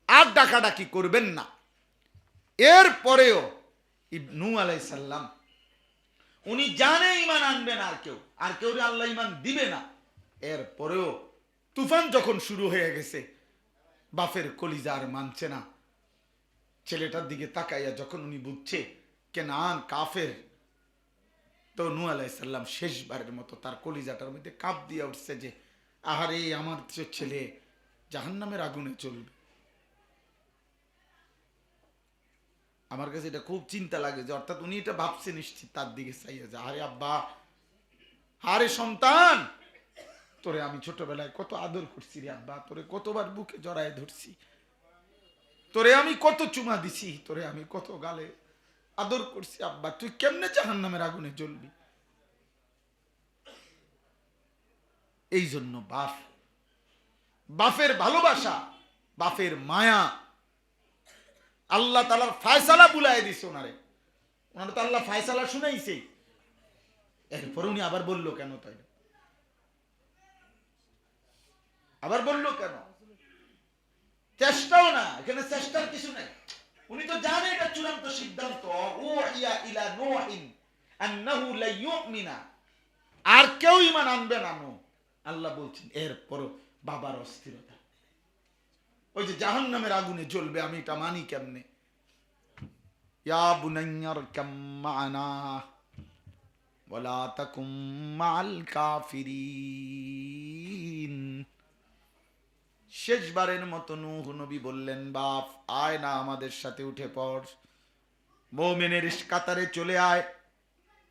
আর ডাকাডাকি করবেন না। এরপরেও নূহ আলাইহিস সালাম উনি জানে ঈমান আনবেন আর কেউ আল্লাহ ঈমান দিবে না। এরপরেও তুফান যখন শুরু হয়ে গেছে, বাপের কলিজা আর মানছে না। ছেলেটার দিকে তাকাইয়া যখন উনি বুঝছে কেনান কাফের, তো নূহ আলাইহিস সালাম শেষবারের মতো তার কলিজাটার মধ্যে কাঁপ দিয়ে উঠছে যে আহারে আমার ছেলে জাহান্নামের আগুনে চলবে। আমার কাছে এটা খুব চিন্তা লাগে যে অর্থাৎ উনি এটা ভাবছে নিশ্চিত, তার দিকে চাইয়া যে আরে আব্বা, আরে সন্তান, তোরে আমি ছোটবেলায় কত আদর করছি রে আব্বা, তোরে কতবার বুকে জড়ায় ধরছি, তোরে আমি কত চুমা দিছি, তোরে আমি কত গালে আদর করছি আব্বা, তুই কেমনে জাহান্নামের আগুনে জ্বলবি? এই জন্য বাপের ভালোবাসা, বাপের মায়া আল্লাহ তাআলার ফয়সালা বুলাই দিছে ওনারে, ওনারে তো আল্লাহ ফয়সালা শুনাইছে। এরপর উনি আবার বলল কেন? তাই আবার বলল কেন? চেষ্টাও না, এখানে চেষ্টার কিছু নাই। উনি তো জানে এটা চূড়ান্ত সিদ্ধান্ত, উহিয়া ইলা নূহিন আন্নাহু লা ইউমিনা, আর কেউ ঈমান আনবে না। আল্লাহ বলছেন এরপরও বাবার অস্থিরতা, ওই যে জাহান্নামের আগুনে জ্বলবে, আমি এটা মানি কেমনে? ইয়া বুনাইয়ারকাম মা'ানা ওয়ালা তাকুম মা'আল কাফিরিন। শেষবারের মতো নূহ নবী বললেন, বাপ আয় না আমাদের সাথে উঠে পড়, মুমিনের কাতারে চলে আয়,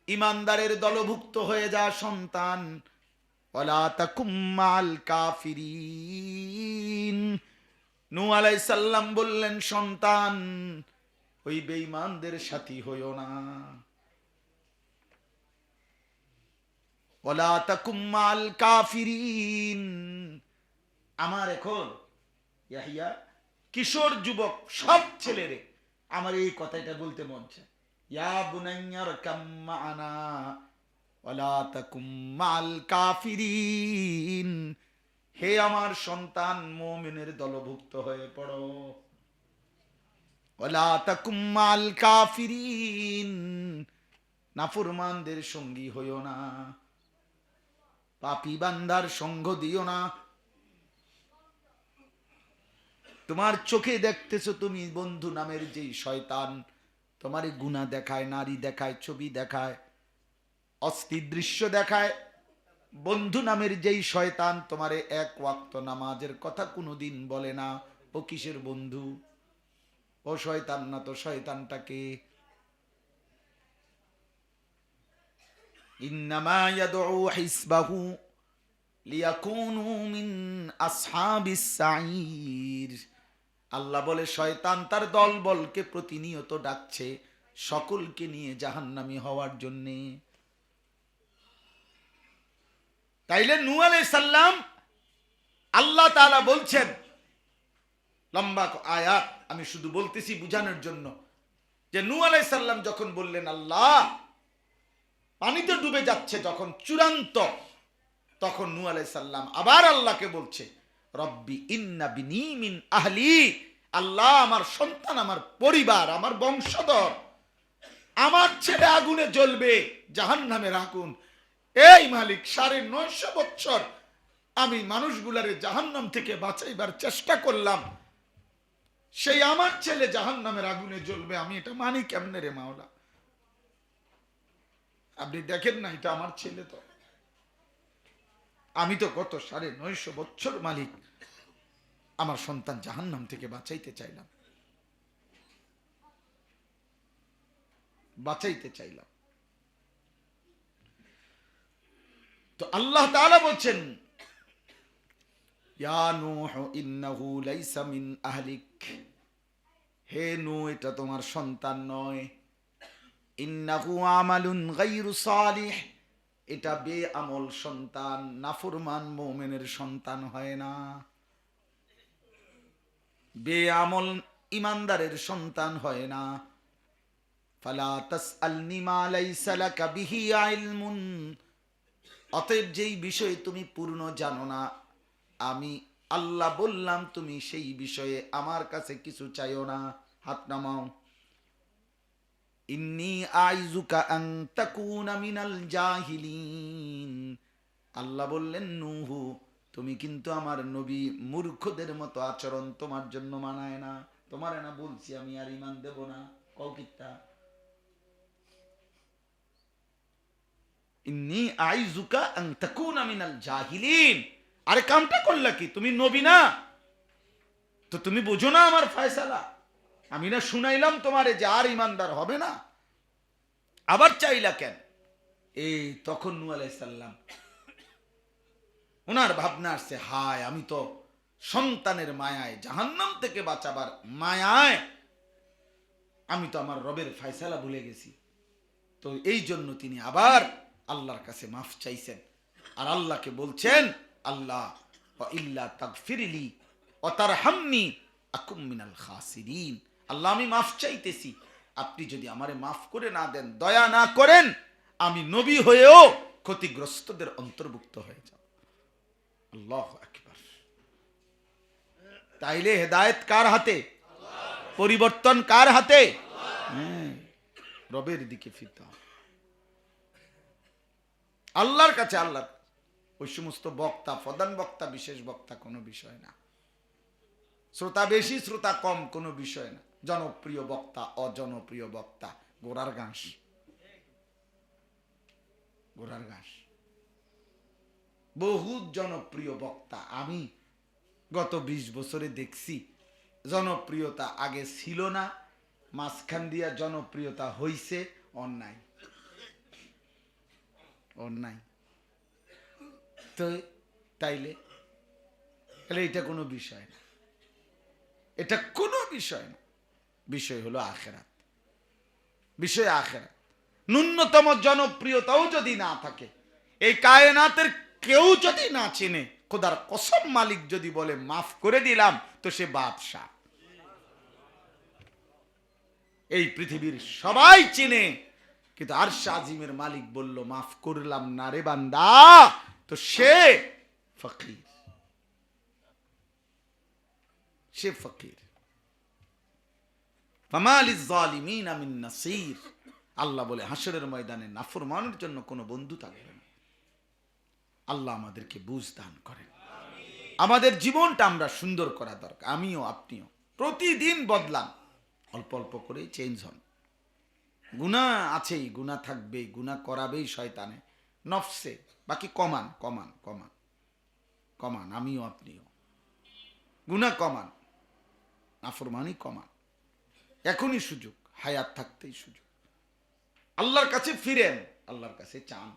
ঈমানদারের দলভুক্ত হয়ে যা সন্তান। ওয়ালা তাকুম মা'আল কাফিরিন। নূহ আলাইহিস সালাম বললেন, সন্তান ওই বেঈমানদের সাথী হইও না। ওয়ালা তাকুম মা'আল কাফিরিন। আমার এখন ইয়াহিয়া কিশোর যুবক সব ছেলেরে আমার এই কথাটা বলতে মন চায়, ইয়া বুনাইয়ারকাম মা'ানা ওয়ালা তাকুম মা'আল কাফিরিন। হে আমার সন্তান, মুমিনের দলভুক্ত হয়ে পড়ো। ওয়ালা তাকুম মা'আল কাফিরিন, নাফরমানদের সঙ্গী হইও না, পাপী বান্দার সঙ্গ দিও না। তোমার চোখে দেখতেছো তুমি বন্ধু নামের যেই শয়তান তোমারে গুনাহ দেখায়, নারী দেখায়, ছবি দেখায়, অস্থির দৃশ্য দেখায়, বন্ধু নামের যেই শয়তান তোমারে এক ওয়াক্ত নামাজের কথা কোনোদিন বলে না, ও কিসের বন্ধু? ও শয়তান না তো শয়তানটাকে? ইন্নামা ইয়াদউ হিসবাহু লিয়াকুনু মিন আসহাবিস সাঈর। আল্লাহ বলে শয়তান তার দলবলকে প্রতিনিয়ত ডাকছে সকলকে নিয়ে জাহান্নামী হওয়ার জন্য। তাইলে নূহ আলাইহিস সালাম আল্লাহ তাআলা বলছেন, লম্বা আয়াত আমি শুধু বলতেছি বুঝানোর জন্য, যে নূহ আলাইহিস সালাম যখন বললেন আল্লাহ পানিতে ডুবে যাচ্ছে যখন চূড়ান্ত, তখন নূহ আলাইহিস সালাম আবার আল্লাহকে বলছে রব্বি ইন্না বিনি মিন আহলি, আল্লাহ আমার সন্তান, আমার পরিবার, আমার বংশধর, আমার ছেলে আগুনে জ্বলবে, জাহান্নামের আগুন। এই মালিক 950 বছর আমি মানুষগুলারে জাহান্নাম থেকে বাঁচাইবার চেষ্টা করলাম, সেই আমার ছেলে জাহান্নামের আগুনে জ্বলবে, আমি এটা মানি কেমনে রে মাওলা? আপনি দেখেন না এটা আমার ছেলে, তো আমি তো গত 950 বছর মালিক আমার সন্তান জাহান্নাম থেকে বাঁচাইতে চাইলাম, বাঁচাইতে চাইলাম। তো আল্লাহ তাআলা বলছেন ইয়া নূহ ইন্নাহু লাইসা মিন আহলিক, হে নূহ এটা তোমার সন্তান নয়, ইন্নাহু আমালুন গায়রু সালিহ, এটা বেআমল সন্তান, নাফরমান মুমিনের সন্তান হয় না, বেআমল ইমানদারের সন্তান হয় না। ফালা তাসআলনি মা লাইসা লাকা বিহি ইলমুন, অতএব যেই বিষয়ে তুমি পূর্ণ জানো না, আমি আল্লাহ বললাম তুমি সেই বিষয়ে আমার কাছে কিছু চাইও না। হাত নামাও। ইন্নী আইজুকা আন তাকুনা মিনাল জাহিলিন, আল্লাহ বললেন নূহ তুমি কিন্তু আমার নবী, মূর্খদের মতো আচরণ তোমার জন্য মানায় না। তোমারে না বলছি আমি আর ঈমান দেব না, কও কিত্তা? ইন্নী আইজুকা আন তাকুনা মিনাল জাহিলিন, আরে কামটা করলা কি? তুমি নবী না, তো তুমি বুঝো না আমার ফয়সালা? আমি না শুনাইলাম তোমারে যে আর ইমানদার হবে না, আবার চাইলা কেন? এই তখন নূহ আলাইহিস সালাম ওনার ভাবনা আসছে, হায় আমি তো সন্তানের মায়ায়, জাহান্নাম থেকে বাঁচাবার মায়ায় আমি তো আমার রবের ফয়সালা ভুলে গেছি। তো এই জন্য তিনি আবার আল্লাহর কাছে মাফ চাইছেন, আর আল্লাহকে বলছেন আল্লাহ ওয়া ইল্লা তাগফিরলি ওয়া তারহামনি আকুম মিনাল খাসিরিন, আল্লাহ আমি মাফ চাইতেছি, আপনি যদি আমারে মাফ করে না দেন, দয়া না করেন, আমি নবী হয়েও ক্ষতিগ্রস্তদের অন্তর্ভুক্ত হয়ে যাব। আল্লাহু আকবার। তাইলে হেদায়েত কার হাতে? পরিবর্তন কার হাতে? রবের দিকে ফিরতে হবে, আল্লাহর কাছে। আল্লাহর ওই সমস্ত বক্তা, প্রধান বক্তা, বিশেষ বক্তা কোনো বিষয় না, শ্রোতা বেশি শ্রোতা কম কোনো বিষয় না, জনপ্রিয় বক্তা অজনপ্রিয় বক্তা গোড়ার ঘাস, গোড়ার ঘাস। বহু জনপ্রিয় বক্তা আমি গত 20 বছরে দেখছি, জনপ্রিয়তা আগে ছিল না, মাঝখান দিয়া জনপ্রিয়তা হইছে, অন্যায় অন্যায়। তো তাইলে এটা কোনো বিষয় না, এটা কোনো বিষয় না, বিষয় হলো আখিরাত, বিষয় আখিরাত। ন্যূনতম জনপ্রিয়তাও যদি না থাকে, এই কায়নাতের কেউ যদি না চিনে, খোদার কসম মালিক যদি বলে মাফ করে দিলাম, তো সে বাদশা। এই পৃথিবীর সবাই চিনে, কিন্তু আরশ আজিমের মালিক বলল মাফ করলাম না রে বান্দা, তো সে ফকির, সে ফকির। ফামা লিয-যালিমিনা মিন নাসির, আল্লাহ বলে হাসরের ময়দানে নাফরমানের জন্য কোনো বন্ধু থাকবে না। আল্লাহ আমাদেরকে বুঝ দান করেন, আমাদের জীবনটা আমরা সুন্দর করা দরকার। আমিও আপনিও প্রতিদিন বদলান, অল্প অল্প করে চেঞ্জ হন। গুনাহ আছেই, গুনাহ থাকবেই, গুনাহ করাবেই শয়তানে নফসে, বাকি কমান কমান কমান কমান, আমিও আপনিও গুনাহ কমান, নাফরমানি কমান। এখনই সুযোগ, হায়াত থাকতেই সুযোগ। আল্লাহর কাছে ফিরেন, আল্লাহর কাছে চান।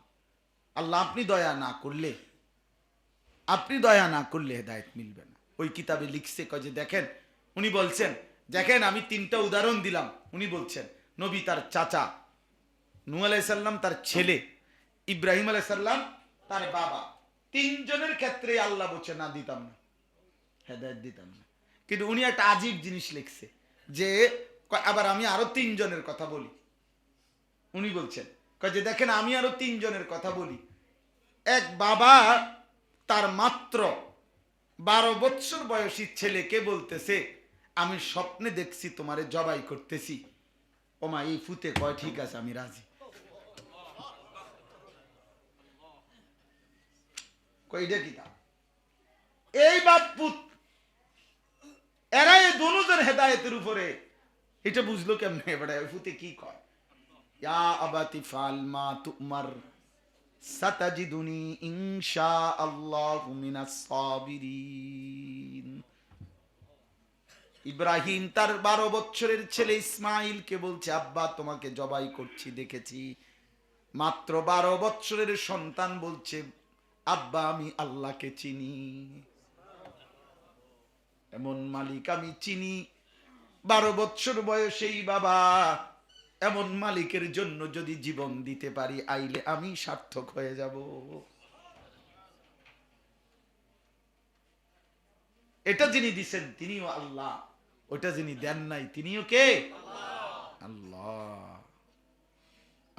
আল্লাহ আপনি দয়া না করলে, আপনি দয়া না করলে হেদায়েত মিলবে না। ওই কিতাবে লিখছে যে দেখেন, উনি বলছেন, দেখেন আমি 3টা উদাহরণ দিলাম। উনি বলছেন নবী তার চাচা, নূহ আলাইহিস সালাম তার ছেলে, ইব্রাহিম আলাইহিস সালাম তার বাবা, 3 জনের ক্ষেত্রে আল্লাহ বলছে না দিতাম না, হেদায়েত দিতাম না। কিন্তু উনি একটা আজীব জিনিস লিখছে যে আবার আমি আরো 3 জনের কথা বলি। উনি বলছেন যে দেখেন আমি আরো 3 জনের কথা বলি। এক বাবা তার মাত্র 12 বছর বয়সী ছেলেকে বলতেছে আমি স্বপ্নে দেখছি তোমারে জবাই করতেছি। ও মা এই ফুতে কয় ঠিক আছে আমি রাজি। কইটা কি তা এই বাপ পুত এরা এই দুজনের হেদায়েতের উপরে এটা বুঝলো কেমনে? এবারে ফুতে কি কয় ইয়া আবাতি ফাল মা তুমার সাতাজিদুনি ইনশাআল্লাহু মিনাস সাবিরিন। ইব্রাহিম তার 12 বছরের ছেলে ইসমাইলকে বলছে আব্বা তোমাকে জবাই করছি দেখেছি। মাত্র 12 বছরের সন্তান বলছে আব্বা আমি আল্লাহকে চিনি, এমন মালিক আমি চিনি। 12 বছর বয়সেই বাবা এমন মালিকের জন্য যদি জীবন দিতে পারি আইলে আমি সার্থক হয়ে যাব। এটা যিনি দিছেন তিনিও আল্লাহ, ওটা যিনি দেন নাই তিনিও কে? আল্লাহ।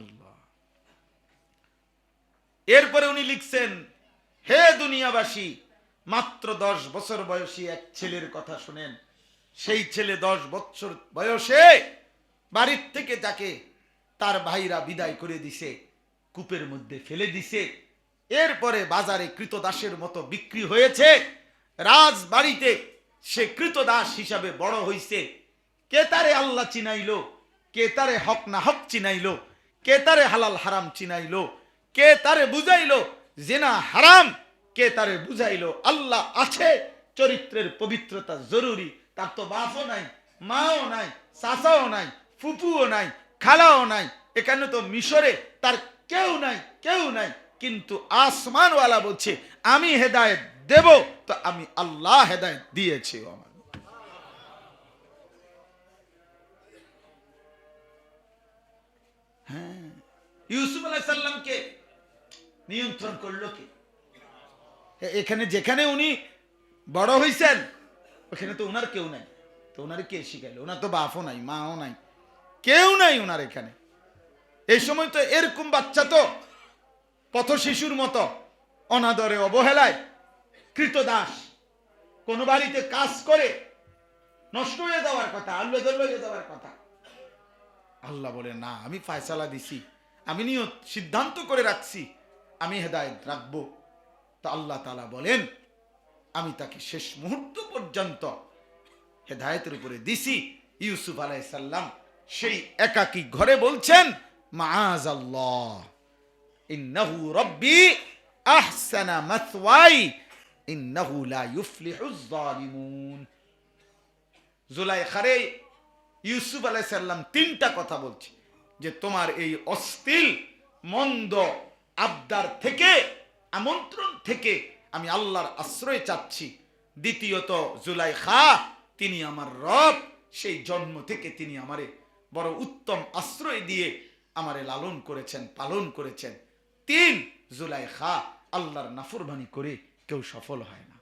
আল্লাহ। এরপরে উনি লিখছেন হে দুনিয়াবাসী মাত্র 10 বছর বয়সী এক ছেলের কথা শুনেন। সেই ছেলে 10 বছর বয়সে বাড়ির থেকে যাকে তার ভাইরা বিদায় করে দিছে, কূপের মধ্যে ফেলে দিছে, এরপরে বাজারে কৃতদাসের মতো বিক্রি হয়েছে। রাজবাড়িতে সে কৃতদাস হিসাবে বড় হইছে। কে তারে আল্লাহ চিনাইলো, কে তারে হক না হক চিনাইলো, কে তারে হালাল হারাম চিনাইলো, কে তারে বুঝাইলো জিনা হারাম, কে তারে বুঝাইলো আল্লাহ আছে, চরিত্রের পবিত্রতা জরুরি। তার তো বাপও নাই, মাও নাই, চাচাও নাই, ফুপুও নাই, খালাও নাই। এখানে তো মিশরে তার কেউ নাই, কেউ নাই। কিন্তু আসমানওয়ালা বলছে আমি হেদায়েত দেব, তো আমি আল্লাহ হেদায়েত দিয়েছি। আমার হ্যাঁ, ইউসুফ আলাইহিস সালামকে নিয়ন্ত্রণ করলো কে? এখানে যেখানে উনি বড় হইছেন ওখানে তো উনার কেউ নাই, তো উনার কে শিখাইলো? ওনার তো বাপও নাই, মাও নাই, কেউ নাই উনার এখানে। এই সময় তো এরকম বাচ্চা তো পথ শিশুর মতো অনাদরে অবহেলায় কৃতদাস কোন বাড়িতে কাজ করে নষ্ট হয়ে যাওয়ার কথা, আল্লাহ হয়ে যাওয়ার কথা। আল্লাহ বলে না আমি ফয়সালা দিছি, আমি নিয়ত সিদ্ধান্ত করে রাখছি আমি হেদায়েত রাখবো। তো আল্লাহ তাআলা বলেন আমি তাকে শেষ মুহূর্ত পর্যন্ত হেদায়েতের উপরে দিছি। ইউসুফ আলাইহিস সালাম সেই একাকী ঘরে বলছেন মাআযাল্লাহ ইন্নাহু রাব্বি আহসানা মাথওয়াই ইন্নাহু লা ইউফলিহুজ জালিমুন। জুলাইখারে ইউসুফ আলাইহিস সালাম 3টা কথা বলছে যে তোমার এই অশ্লীল মন্দ আবদার থেকে, আমন্ত্রণ থেকে আমি আল্লাহর আশ্রয় চাচ্ছি। দ্বিতীয়ত জুলাইখা তিনি আমার রব, সেই জন্ম থেকে তিনি আমারে বড় উত্তম আশ্রয় দিয়ে আমারে লালন করেছেন, পালন করেছেন। 3 জুলাইখা আল্লাহর নাফরমানি করে কেউ সফল হয় না,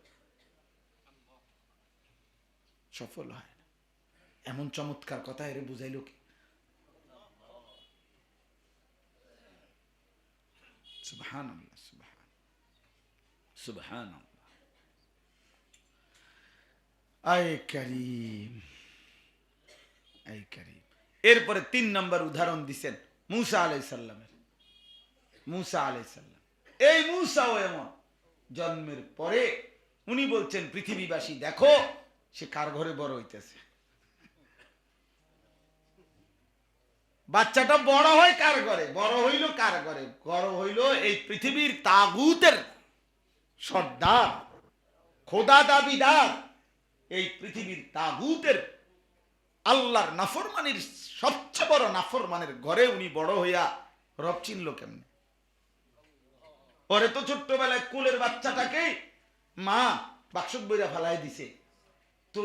সফল হয় না। এমন চমৎকার কথা এর বুঝাইল কি? সুবহানাল্লাহ, সুবহানাল্লাহ। আয় কারীম, আয় কারীম। এরপরে 3 নম্বর উদাহরণ দিছেন মূসা আলাইহিস সালামের। মূসা আলাইহিস সালাম, এই মূসাও এমন জন্মের পরে উনি বলছেন পৃথিবীবাসী দেখো সে কার ঘরে বড় হইতেছে। বাচ্চাটা বড় হয় কার ঘরে? বড় হইল কার ঘরে? বড় হইল এই পৃথিবীর তাগুতের সর্দার, খোদা দাবিদার, এই পৃথিবীর তাগুতের আল্লাহর নাফরমানির সবচেয়ে বড় নাফরমানের ঘরে উনি বড় হইয়া রব চিনল কেমনে? পরে তো ছোট্টবেলায় কুলের বাচ্চাটাকে মা বাক্সত বইরা ফালাই দিছে। তো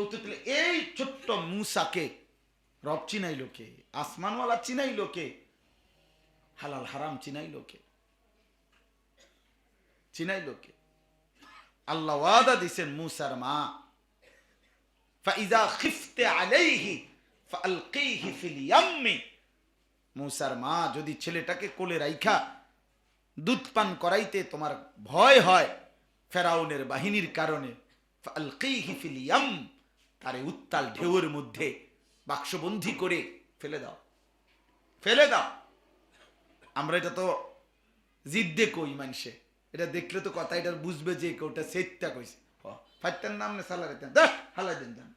এই ছোট্ট মূসাকে রব চিনাইল কে? আসমানওয়ালা চিনাইল কে? হালাল হারাম চিনাইল কে? চিনাইল কে? আল্লাহ ওয়াদা দিছেন মূসার মা ফাইজা খিফতে আলাইহি ফালকিহি ফিল ইয়াম্মি, মূসার মা যদি ছেলেটাকে কোলে রাইখা দুধ পান করাইতে তোমার ভয় হয় ফেরাউনের বাহিনীর কারণে, ফালকিহি ফিল ইয়াম, তারে উত্তাল ঢেউয়ের মধ্যে বাক্সবন্দী করে ফেলে দাও, ফেলে দাও। আমরা এটা তো জিদ্দে কই, মানুষে এটা দেখলে তো কথা এটা বুঝবে যে ওটা সেটটা কইছে, ফাইটার নাম না সালারে হালাই দেন যান।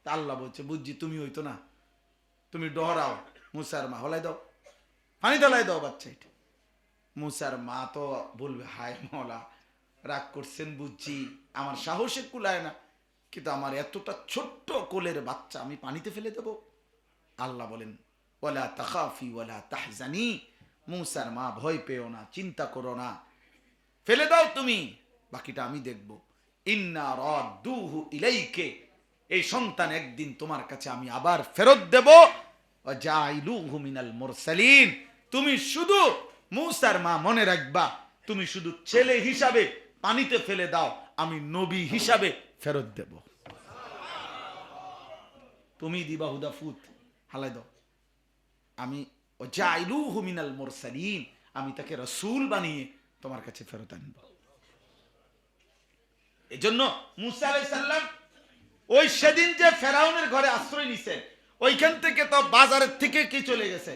আল্লাহ বলছে বুঝছি তুমি হইতো না, তুমি ডহরাও, মুসার মা হলাই দাও, পানি ডালাই দাও বাচ্চা। এটা মুসার মা তো বলবে হায় মওলা, রাগ করছেন বুঝছি, আমার সাহসে কুলায় না, কিন্তু আমার এতটা ছোট্ট কোলের বাচ্চা আমি পানিতে ফেলে দেব। আল্লাহ বলেন ওয়ালা তাখাফি ওয়ালা তাহজানি, মুসার মা ভয় পেও না, চিন্তা করো না, ফেলে দাও তুমি, বাকিটা আমি দেখব। ইন্না রাদ্দুহু ইলাইকে, এই সন্তান একদিন তোমার কাছে আমি আবার ফেরত দেব। ওয়া জাইলুহু মিনাল মুরসালিন, তুমি শুধু মুসার মা মনে রাখবা, তুমি শুধু ছেলে হিসাবে পানিতে ফেলে দাও, আমি নবী হিসাবে ফেরত দেব। তুমি দিবা হুদা ফুত হালাই দাও, আমি জাইলুহু মিনাল মুরসালিন, আমি তাকে রাসূল বানিয়ে তোমার কাছে ফেরত আনব। এজন্য মুসা আলাইহিস সালাম ওই সেদিন যে ফেরাউনের ঘরে আশ্রয় নিছে, ওইখান থেকে তো বাজারের থেকে কি চলে গেছে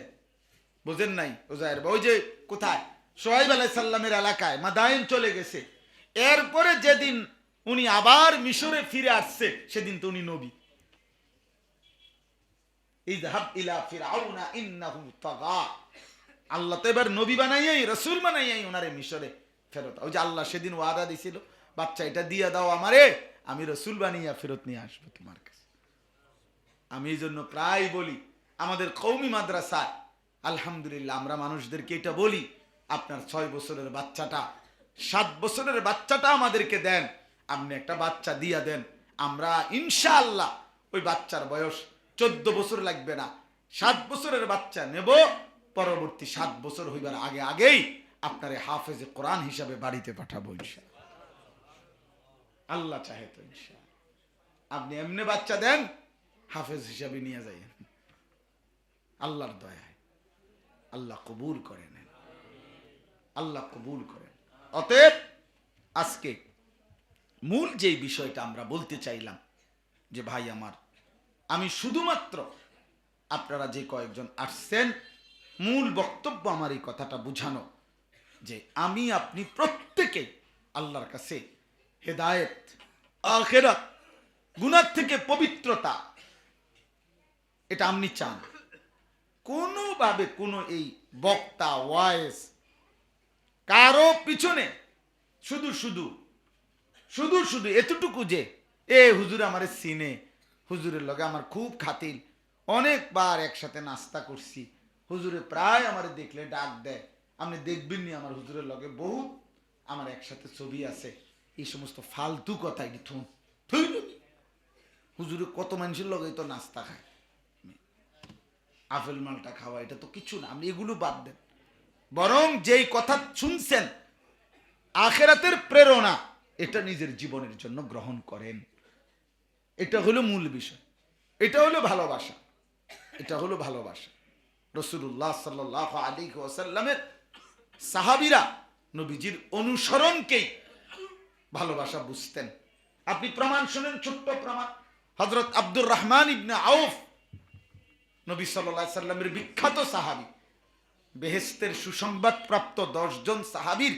বুঝেন নাই উজায়ের, ওই যে কোথায় শুআয়ব আলাইহিস সালামের এলাকায় মাদায়েন চলে গেছে। এরপরে যেদিন উনি আবার মিশরে ফিরে আসছে, সেদিন তো উনি নবী। ইযহাব ইলা ফিরআউনা ইন্নাহু তাগা, আল্লাহ তো এবার নবী বানাইয়াই রাসূল বানাইয়াই ওনারে মিশরে ফেরত, ওই যে আল্লাহ সেদিন ওয়াদা দিছিল বাচ্চা এটা দিয়ে দাও আমারে, আমি রাসূল বানাইয়া ফেরত নিয়ে আসবো তোমার কাছে। আমি এই জন্য প্রায় বলি আমাদের কওমি মাদ্রাসায়, আলহামদুলিল্লাহ আমরা মানুষদেরকে এটা বলি, আপনার 6 বছরের বাচ্চাটা 7 বছরের বাচ্চাটা আমাদেরকে দেন, আপনি একটা বাচ্চা দিয়া দেন, আমরা ইনশাআল্লাহ ওই বাচ্চার বয়স 14 বছর লাগবে না, 7 বছরের বাচ্চা নেব, পরবর্তী 7 বছর হইবার আগে আগেই আপনারে হাফেজে কোরআন হিসাবে বাড়িতে পাঠাবো ইনশাআল্লাহ, আল্লাহ চাহে তো ইনশাআল্লাহ। আপনি এমনি বাচ্চা দেন, হাফেজ হিসাবে নিয়ে যাইয়েন, আল্লাহর দয়ায় আল্লাহ কবুল করেন, আল্লাহ কবুল করেন। অতএব আজকে মূল যে বিষয়টা আমরা বলতে চাইলাম যে ভাই আমার, আমি শুধুমাত্র আপনারা যে কয়েকজন আসছেন, মূল বক্তব্য আমার এই কথাটা বুঝানো যে আমি আপনি প্রত্যেকেই আল্লাহর কাছে হেদায়েত, আখিরাত, গুনাহ থেকে পবিত্রতা, এটা আপনি চান। কোনোভাবে কোনো এই বক্তা ওয়াইজ কারো পিছনে শুধু শুধু শুধু শুধু এতটুকু যে এ হুজুর আমারে চিনে, হুজুরের লগে আমার খুব খাতির, অনেকবার একসাথে নাস্তা করছি, হুজুরে প্রায় আমারে দেখলে ডাক দেয়, আপনি দেখবেন নি আমার হুজুরের লগে বহুত আমার একসাথে ছবি আছে, এই সমস্ত ফালতু কথা এটি থুন, হুজুরে কত মানুষের লগে তো নাস্তা খায়, আপেল মালটা খাওয়া এটা তো কিছু না, আপনি এগুলো বাদ দেন, বরং যেই কথা শুনছেন আখিরাতের প্রেরণা, এটা নিজের জীবনের জন্য গ্রহণ করেন। এটা হলো মূল বিষয়, এটা হলো ভালোবাসা, এটা হলো ভালোবাসা। রাসূলুল্লাহ সাল্লাল্লাহু আলাইহি ওয়াসাল্লামের সাহাবীরা নবীজির অনুসরণকেই ভালোবাসা বুঝতেন। আপনি প্রমাণ শুনেন, ছোট্ট প্রমাণ, হযরত আব্দুর রহমান ইবনে আউফ, নবী সাল্লাল্লাহু আলাইহি সাল্লামের বিখ্যাত সাহাবী, বেহেশতের সুসংবাদ প্রাপ্ত 10 জন সাহাবীর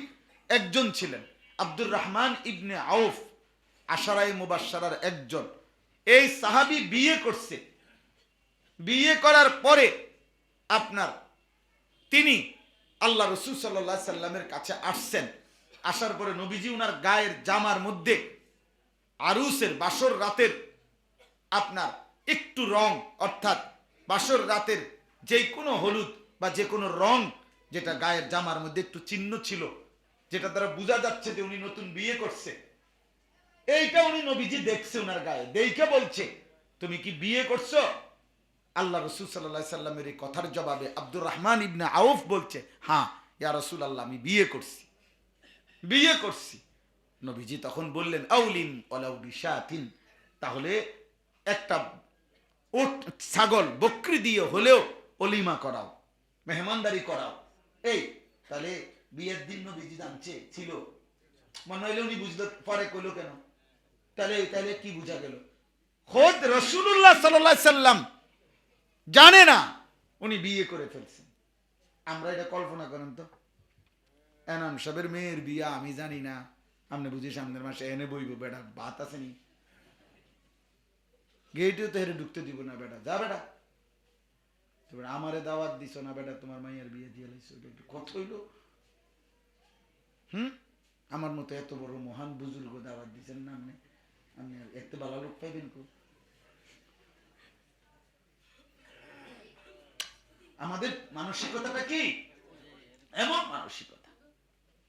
একজন ছিলেন আব্দুর রহমান ইবনে আউফ, আশারায়ে মুবাশশারার একজন। এই সাহাবী বিয়ে করছে, বিয়ে করার পরে আপনার তিনি আল্লাহ রাসূল সাল্লাল্লাহু আলাইহি সাল্লামের কাছে আসছেন, আসার পরে নবীজি উনার গায়ের জামার মধ্যে আরুসের বাসর রাতের আপনার একটু রং, অর্থাৎ বাসর রাতের যে কোনো হলুদ বা যে কোনো রং যেটা গায়ের জামার মধ্যে একটু চিহ্ন ছিল, যেটা দ্বারা বোঝা যাচ্ছে যে উনি নতুন বিয়ে করছে, এইটা উনি নবীজি দেখছে উনার গায়ে, দেখে বলছে তুমি কি বিয়ে করছো? আল্লাহ রাসূল সাল্লাল্লাহু আলাইহি সাল্লামের এই কথার জবাবে আব্দুর রহমান ইবনে আউফ বলছে, হ্যাঁ ইয়া রাসূলুল্লাহ, আমি বিয়ে করছি, বিয়ে করছি। নবীজি তখন বললেন আউলিন ওয়ালাউ বিশাতিন, তাহলে একটা ওট ছাগল বকরি দিয়ে হলেও অলিমা করাও, মেহমানদারি করাও। এই তাহলে বিয়ের দিন নবীজি জানছে ছিল, মনে হইলে উনি বুঝলো, পরে কইলো কেন? তাহলে তাহলে কি বুঝা গেল? খোদ রাসূলুল্লাহ সাল্লাল্লাহু আলাইহি সাল্লাম জানে না উনি বিয়ে করে ফেলছেন। আমরা এটা কল্পনা করেন তো, এনাম সাহেবের মেয়ের বিয়ে আমি জানি না, আপনি বুঝি সামনের মাসে এনে বইব, বেটা ভাত আসেনি, গেটেও তো হেরে ঢুকতে দিব না, বেটা যা বেটা, আমারে দাওয়াত দিছ না বেটা, তোমার মাইয়ার বিয়ে দিয়ে লাইছো, একটু কথা হইল। আমার মতো এত বড় মহান বুজুর্গ দাওয়াত দিচ্ছেন না, আপনি আপনি এত ভালো লোক পাইবেন কো? আমাদের মানসিকতাটা কি এমন মানসিকতা?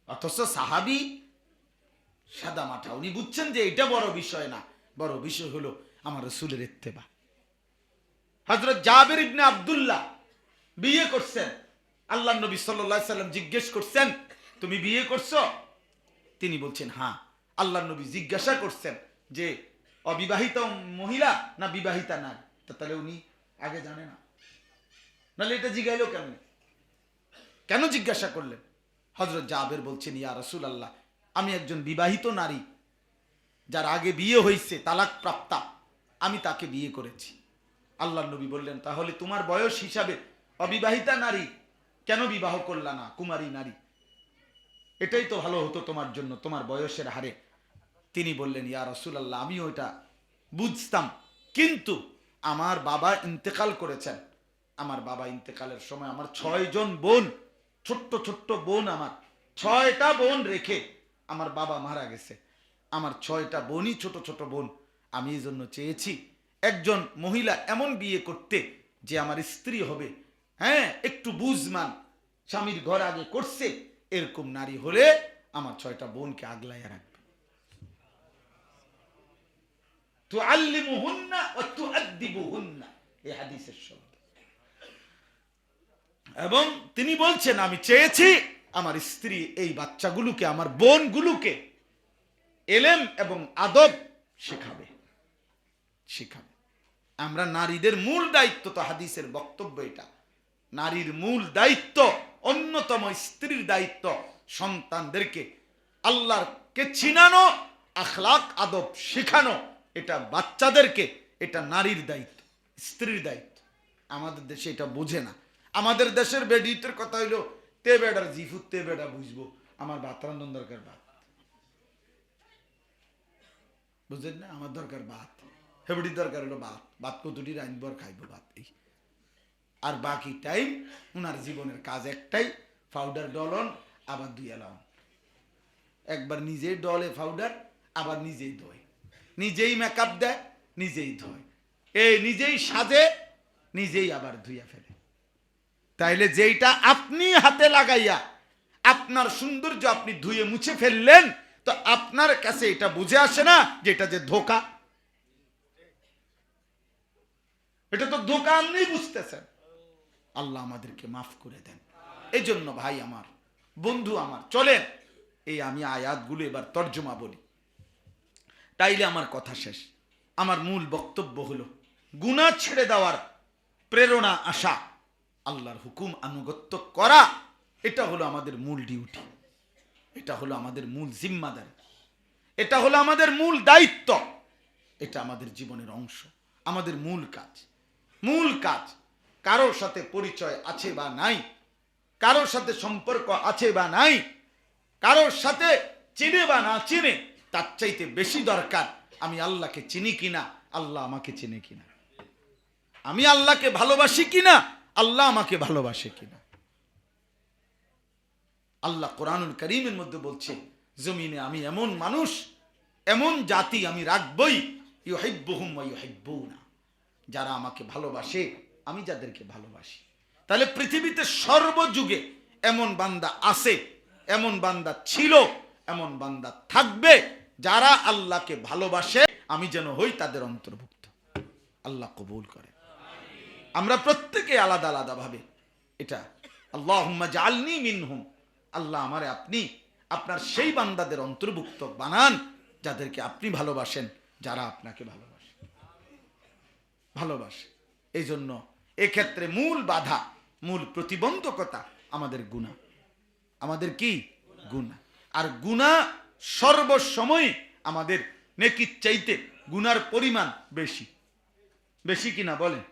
অথচ সাহাবী সাদা মাথা, উনি বুঝছেন যে এটা বড় বিষয় না, বড় বিষয় হলো আমার রাসূলের ইত্তেবা। হযরত জাবির ইবনে আব্দুল্লাহ বিয়ে করছেন, আল্লাহর নবী সাল্লাল্লাহু আলাইহি সাল্লাম জিজ্ঞেস করছেন তুমি বিয়ে করছো? তিনি বলছেন হ্যাঁ। আল্লাহর নবী জিজ্ঞাসা করছেন যে অবিবাহিত মহিলা না বিবাহিতা নারী? তাহলে উনি আগে জানে না, নাহলে এটা জিজ্ঞাইলো কেন? কেন জিজ্ঞাসা করলেন? হযরত জাবের বলছেন ইয়া রাসূলুল্লাহ, আমি একজন বিবাহিত নারী, যার আগে বিয়ে হয়েছে, তালাক প্রাপ্তা, আমি তাকে বিয়ে করেছি। আল্লাহর নবী বললেন তাহলে তোমার বয়স হিসাবে অবিবাহিতা নারী কেন বিবাহ করলা না, কুমারী নারী? এটাই তো ভালো হতো তোমার জন্য, তোমার বয়সের হারে। তিনি বললেন ইয়া রাসূলুল্লাহ, আমি ওইটা বুঝতাম, কিন্তু আমার বাবা ইন্তেকাল করেছেন, আমার বাবা ইন্তেকালের সময় আমার 6 জন বোন, ছোট্ট ছোট্ট বোন, আমার 6টা বোন রেখে আমার বাবা মারা গেছে। আমার 6টা বোনই ছোট ছোট বোন। আমি এই জন্য চেয়েছি একজন মহিলা এমন বিয়ে করতে যে আমার স্ত্রী হবে, হ্যাঁ একটু বুঝমান, স্বামীর ঘর আগে করছে, এরকম নারী হলে আমার 6টা বোনকে আগলাইয়া রাখবে। তুআল্লিমুহুন্না ওয়া তুআদ্দিবুহুন্না, এই হাদিসের শব্দ। এবং তিনি বলছেন আমি চেয়েছি আমার স্ত্রী এই বাচ্চাগুলোকে, আমার বোনগুলোকে এলেম এবং আদব শেখাবে। আমরা নারীদের মূল দায়িত্ব, তো হাদিসের বক্তব্য এটা, নারীর মূল দায়িত্ব, অন্যতম স্ত্রীর দায়িত্ব সন্তানদেরকে আল্লাহকে চিনানো, আখলাক আদব শেখানো। এটা বাচ্চাদেরকে, এটা নারীর দায়িত্ব, স্ত্রীর দায়িত্ব। আমাদের দেশে এটা বোঝে না। আমাদের দেশের বেডিতের কথা হইলো তে বেডার জিফুত, তে বেডা বুঝবো আমার ভাত রান্ধন দরকার, ভাত বুঝলেন না, আমার দরকার ভাত, হেবড়ির দরকার হলো ভাত, ভাত কতটি রাঁধবো আর খাইবো ভাত। এই আর বাকি টাইম উনার জীবনের কাজ একটাই, পাউডার ডলন আবার ধুয়ে লাউন, একবার নিজেই ডলে পাউডার, আবার নিজেই ধোয়, নিজেই মেকআপ দেয়, নিজেই ধোয়, এই নিজেই সাজে, নিজেই আবার ধুইয়া ফেলে। তাইলে যেইটা আপনি হাতে লাগাইয়া আপনার সৌন্দর্য আপনি ধুয়ে মুছে ফেললেন, তো আপনার কাছে এটা বুঝে আসে না যে এটা যে ধোকা? এটা তো ধোকা, আপনি বুঝতেছেন। আল্লাহ আমাদেরকে মাফ করে দেন। এই জন্য ভাই আমার, বন্ধু আমার, চলেন এই আমি আয়াতগুলো এবার তর্জমা বলি, তাইলে আমার কথা শেষ। আমার মূল বক্তব্য হলো গুনাহ ছেড়ে দেওয়ার প্রেরণা আসা, আল্লাহর হুকুম আনুগত্য করা, এটা হলো আমাদের মূল ডিউটি, এটা হলো আমাদের মূল জিম্মাদারি, এটা হলো আমাদের মূল দায়িত্ব, এটা আমাদের জীবনের অংশ, আমাদের মূল কাজ। মূল কাজ, কারোর সাথে পরিচয় আছে বা নাই, কারোর সাথে সম্পর্ক আছে বা নাই, কারোর সাথে চিনে বা না চিনে, তার চাইতে বেশি দরকার আমি আল্লাহকে চিনি কিনা, আল্লাহ আমাকে চিনে কিনা, আমি আল্লাহকে ভালোবাসি কিনা, আল্লাহ আমাকে ভালোবাসে কিনা। আল্লাহ কোরআনুল কারীমের মধ্যে বলছে জমিনে আমি এমন মানুষ, এমন জাতি আমি রাখবই, ইউহিব্বুহুম ওয়া ইউহিব্বুনা, যারা আমাকে ভালোবাসে, আমি যাদেরকে ভালোবাসি। তাহলে পৃথিবীতে সর্বযুগে এমন বান্দা আছে, এমন বান্দা ছিল, এমন বান্দা থাকবে, যারা আল্লাহকে ভালোবাসে, আমি যেন হই তাদের অন্তর্ভুক্ত। আল্লাহ কবুল করে। আমরা প্রত্যেকে আলাদা আলাদা ভাবে এটা, আল্লাহুম্মা জাআলনি মিনহুম, আল্লাহ আমারে আপনি আপনার সেই বান্দাদের অন্তর্ভুক্ত বানান যাদেরকে আপনি ভালোবাসেন, যারা আপনাকে ভালোবাসে। ভালোবাসে। এই জন্য এক্ষেত্রে মূল বাধা, মূল প্রতিবন্ধকতা আমাদের গুনাহ। আমাদের কি? গুনাহ। আর গুনাহ সর্বসময় আমাদের নেকির চাইতে গুনার পরিমাণ বেশি। বেশি কিনা বলেন?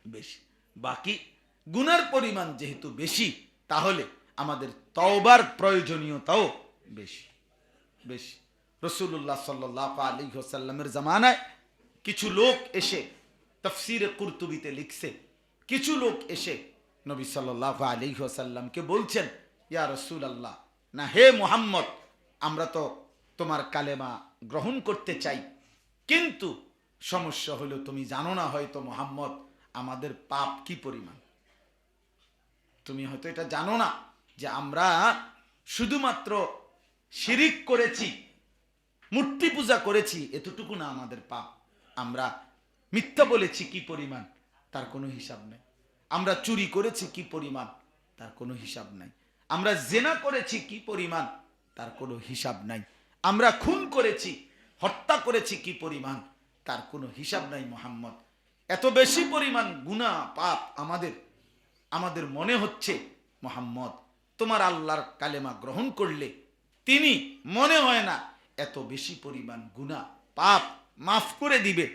বেশি। বাকি গুনার পরিমাণ যেহেতু বেশি, তাহলে আমাদের তওবার প্রয়োজনীয়তাও বেশি বেশি। রাসূলুল্লাহ সাল্লাল্লাহু আলাইহি ওয়াসাল্লামের জামানায় কিছু লোক এসে, তাফসীরে কুরতুবিতে লিখছে, কিছু লোক এসে নবী সাল্লাল্লাহু আলাইহি ওয়াসাল্লামকে বলছেন, ইয়া রাসূলুল্লাহ, না হে মুহাম্মদ, আমরা তো তোমার কালেমা গ্রহণ করতে চাই, কিন্তু সমস্যা হলো তুমি জানো না হয়তো মুহাম্মদ আমাদের পাপ কি পরিমাণ। তুমি হয়তো এটা জানো না যে আমরা শুধুমাত্র শিরিক করেছি, মূর্তি পূজা করেছি, এতটুকু না আমাদের পাপ। আমরা মিথ্যা বলেছি কি পরিমাণ, তার কোনো হিসাব নেই। আমরা চুরি করেছি কি পরিমাণ, তার কোনো হিসাব নাই। আমরা জেনা করেছি কি পরিমাণ, তার কোনো হিসাব নাই। আমরা খুন করেছি, হত্যা করেছি কি পরিমাণ, তার কোনো হিসাব নাই মুহাম্মদ। এত বেশি পরিমাণ গুনাহ পাপ আমাদের মনে হচ্ছে মুহাম্মদ তোমার আল্লাহর কালেমা গ্রহণ করলে তিনি মনে হয় না এত বেশি পরিমাণ গুনাহ পাপ মাফ করে দিবে,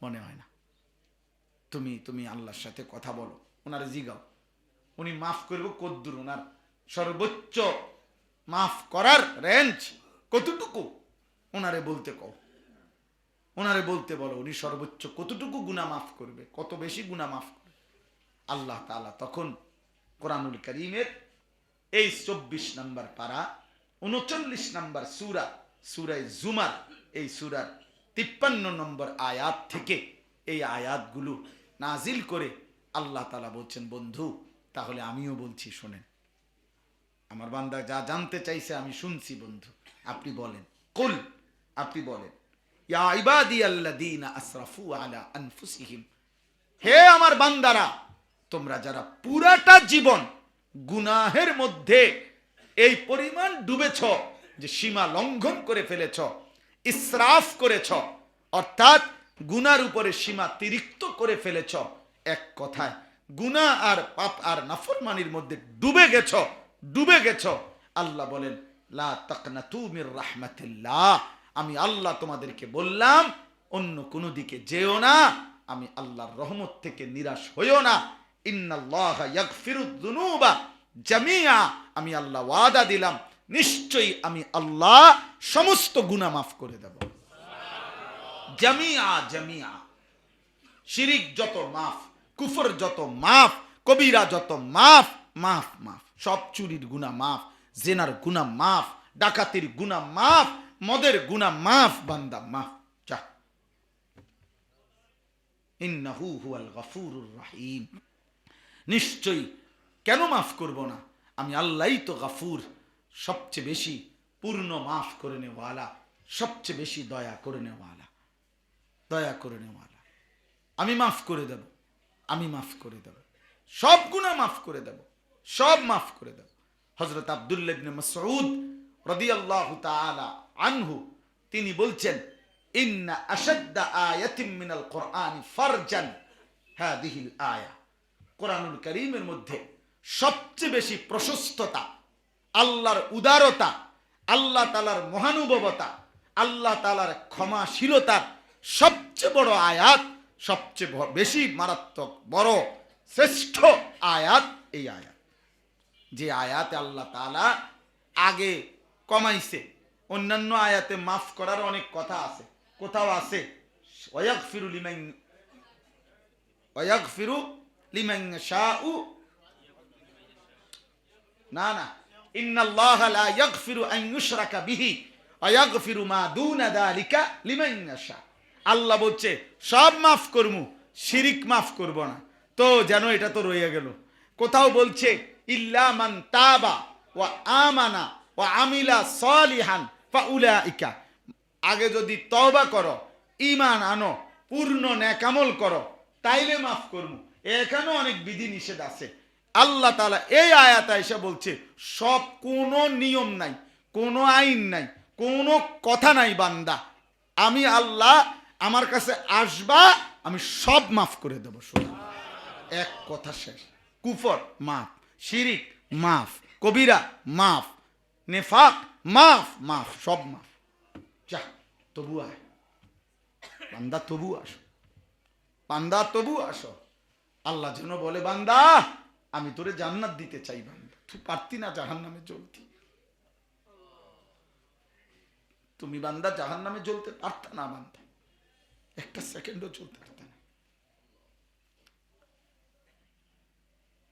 মনে হয় না। তুমি আল্লাহর সাথে কথা বলো, ওনারে জিগাও, উনি মাফ করবে কদ্দুর, ওনার সর্বোচ্চ মাফ করার রেঞ্জ কতটুকু, ওনারে বলতে কও, ওনারে বলতে বলো উনি সর্বোচ্চ কতটুকু গুনাহ মাফ করবে, কত বেশি গুনাহ মাফ করবে। আল্লাহ তাআলা তখন কোরআনুল কারীমের এই 24 নম্বর পারা 39 নম্বর সূরা, সূরা জুমার, এই সূরার 53 নম্বর আয়াত থেকে এই আয়াতগুলো নাজিল করে আল্লাহ তাআলা বলছেন, বন্ধু তাহলে আমিও বলছি শোনেন। আমার বান্দা যা জানতে চাইছে আমি শুনছি, বন্ধু আপনি বলেন, কুল, আপনি বলেন, ইয়া ইবাদিয়াল্লাযীনা আসরাফু আলা আনফুসিহিম, হে আমার বান্দারা, তোমরা যারা পুরাটা জীবন গুনাহের মধ্যে এই পরিমাণ ডুবেছ যে সীমা লঙ্ঘন করে ফেলেছ, ইসরাফ করেছ, অর্থাৎ গুনার উপরে সীমা তিরিক্ত করে ফেলেছ, এক কথায় গুনাহ আর পাপ আর নাফরমানির মধ্যে ডুবে গেছ, আল্লাহ বলেন লা তাকনাতু মির রাহমাতিল্লাহ, আমি আল্লাহ তোমাদেরকে বললাম অন্য কোনো দিকে যেও না, আমি আল্লাহর রহমত থেকে নিরাশ হইও না। ইন্নাল্লাহা ইয়াগফিরুয যুনুবা জামিআ, আমি আল্লাহ ওয়াদা দিলাম নিশ্চয়ই আমি আল্লাহ সমস্ত গুনাহ মাফ করে দেব। জামিআ, জামিআ, শিরিক যত মাফ, কুফর যত মাফ, কবিরা যত মাফ, মাফ মাফ, সব চুরির গুনাহ মাফ, জেনার গুনাহ মাফ, ডাকাতির গুনাহ মাফ, মদের গুনাহ মাফ, বান্দা মাফ। যা, ইন্নাহু হুয়াল গফুরুর রহিম, নিশ্চয়ই, কেন মাফ করব না, আমি আল্লাহই তো গফুর, সবচেয়ে বেশি পূর্ণ মাফ করে নেওয়ালা, সবচেয়ে বেশি দয়া করে নেওয়ালা, দয়া করে নেওয়ালা। আমি মাফ করে দেব, আমি মাফ করে দেব, সব গুনাহ মাফ করে দেব, সব মাফ করে দেব। হযরত আব্দুল্লাহ ইবনে মাসউদ রাদিয়াল্লাহু তাআলা আনহু তিনি বলছেন, ইন্না আশাদ্দা আয়াতিন মিনাল কুরআনি ফারজান হাদিহিল আয়া, কোরআনুল কারীমের মধ্যে সবচেয়ে বেশি প্রশস্ততা, আল্লাহর উদারতা, আল্লাহ তাআলার মহানুভবতা, আল্লাহ তাআলার ক্ষমাশীলতার সবচেয়ে বড় আয়াত, সবচেয়ে বেশি মারাত্মক বড় শ্রেষ্ঠ আয়াত এই আয়াত, যে আয়াতে আল্লাহ তাআলা আগে কমাইছে। অন্যান্য আয়াতে মাফ করার অনেক কথা আছে, কোথাও আছে ওয়াগফিরু লিমান শাউ, না না, ইন্নাল্লাহা লা ইয়াগফিরু আন ইউশরাকা বিহি ওয়া ইয়াগফিরু মা দুনা যালিকা লিমান ইয়াশা, আল্লাহ বলছে সব মাফ করমু, শিরিক মাফ করব না। তো যেন এটা তো রয়ে গেল। কোথাও বলছে ইল্লা মান তাবা ওয়া আমানা ওয়া আমিলা সালিহান ফাউলাইকা, আগে যদি তওবা করো, ঈমান আনো, পূর্ণ নেকামল করো, তাইলে মাফ করমু। এখানেও অনেক বিধি নিষেধ আছে। আল্লাহ তাআলা এই আয়াতে এসে বলছে সব, কোনো নিয়ম নাই, কোনো আইন নাই, কোনো কথা নাই বান্দা, আমি আল্লাহ আমার কাছে আসবা, আমি সব মাফ করে দেবো। শুধু এক কথা শেষ। কুফর মাফ, শিরিক মাফ, কবিরা মাফ, নেফাক মাফ, মাফ, সব মাফ। যা তবু আয় বান্দা, তবু আসো বান্দা, তবু আসো। আল্লাহ যেন বলে, বান্দা আমি তোরে জান্নাত দিতে চাই। বান্দা তুই পারতি না জাহান্নামে জ্বলতি, তুমি বান্দা জাহান্নামে জ্বলতে পারতা না। বান্দা একটা সেকেন্ডও চলতে পারত না।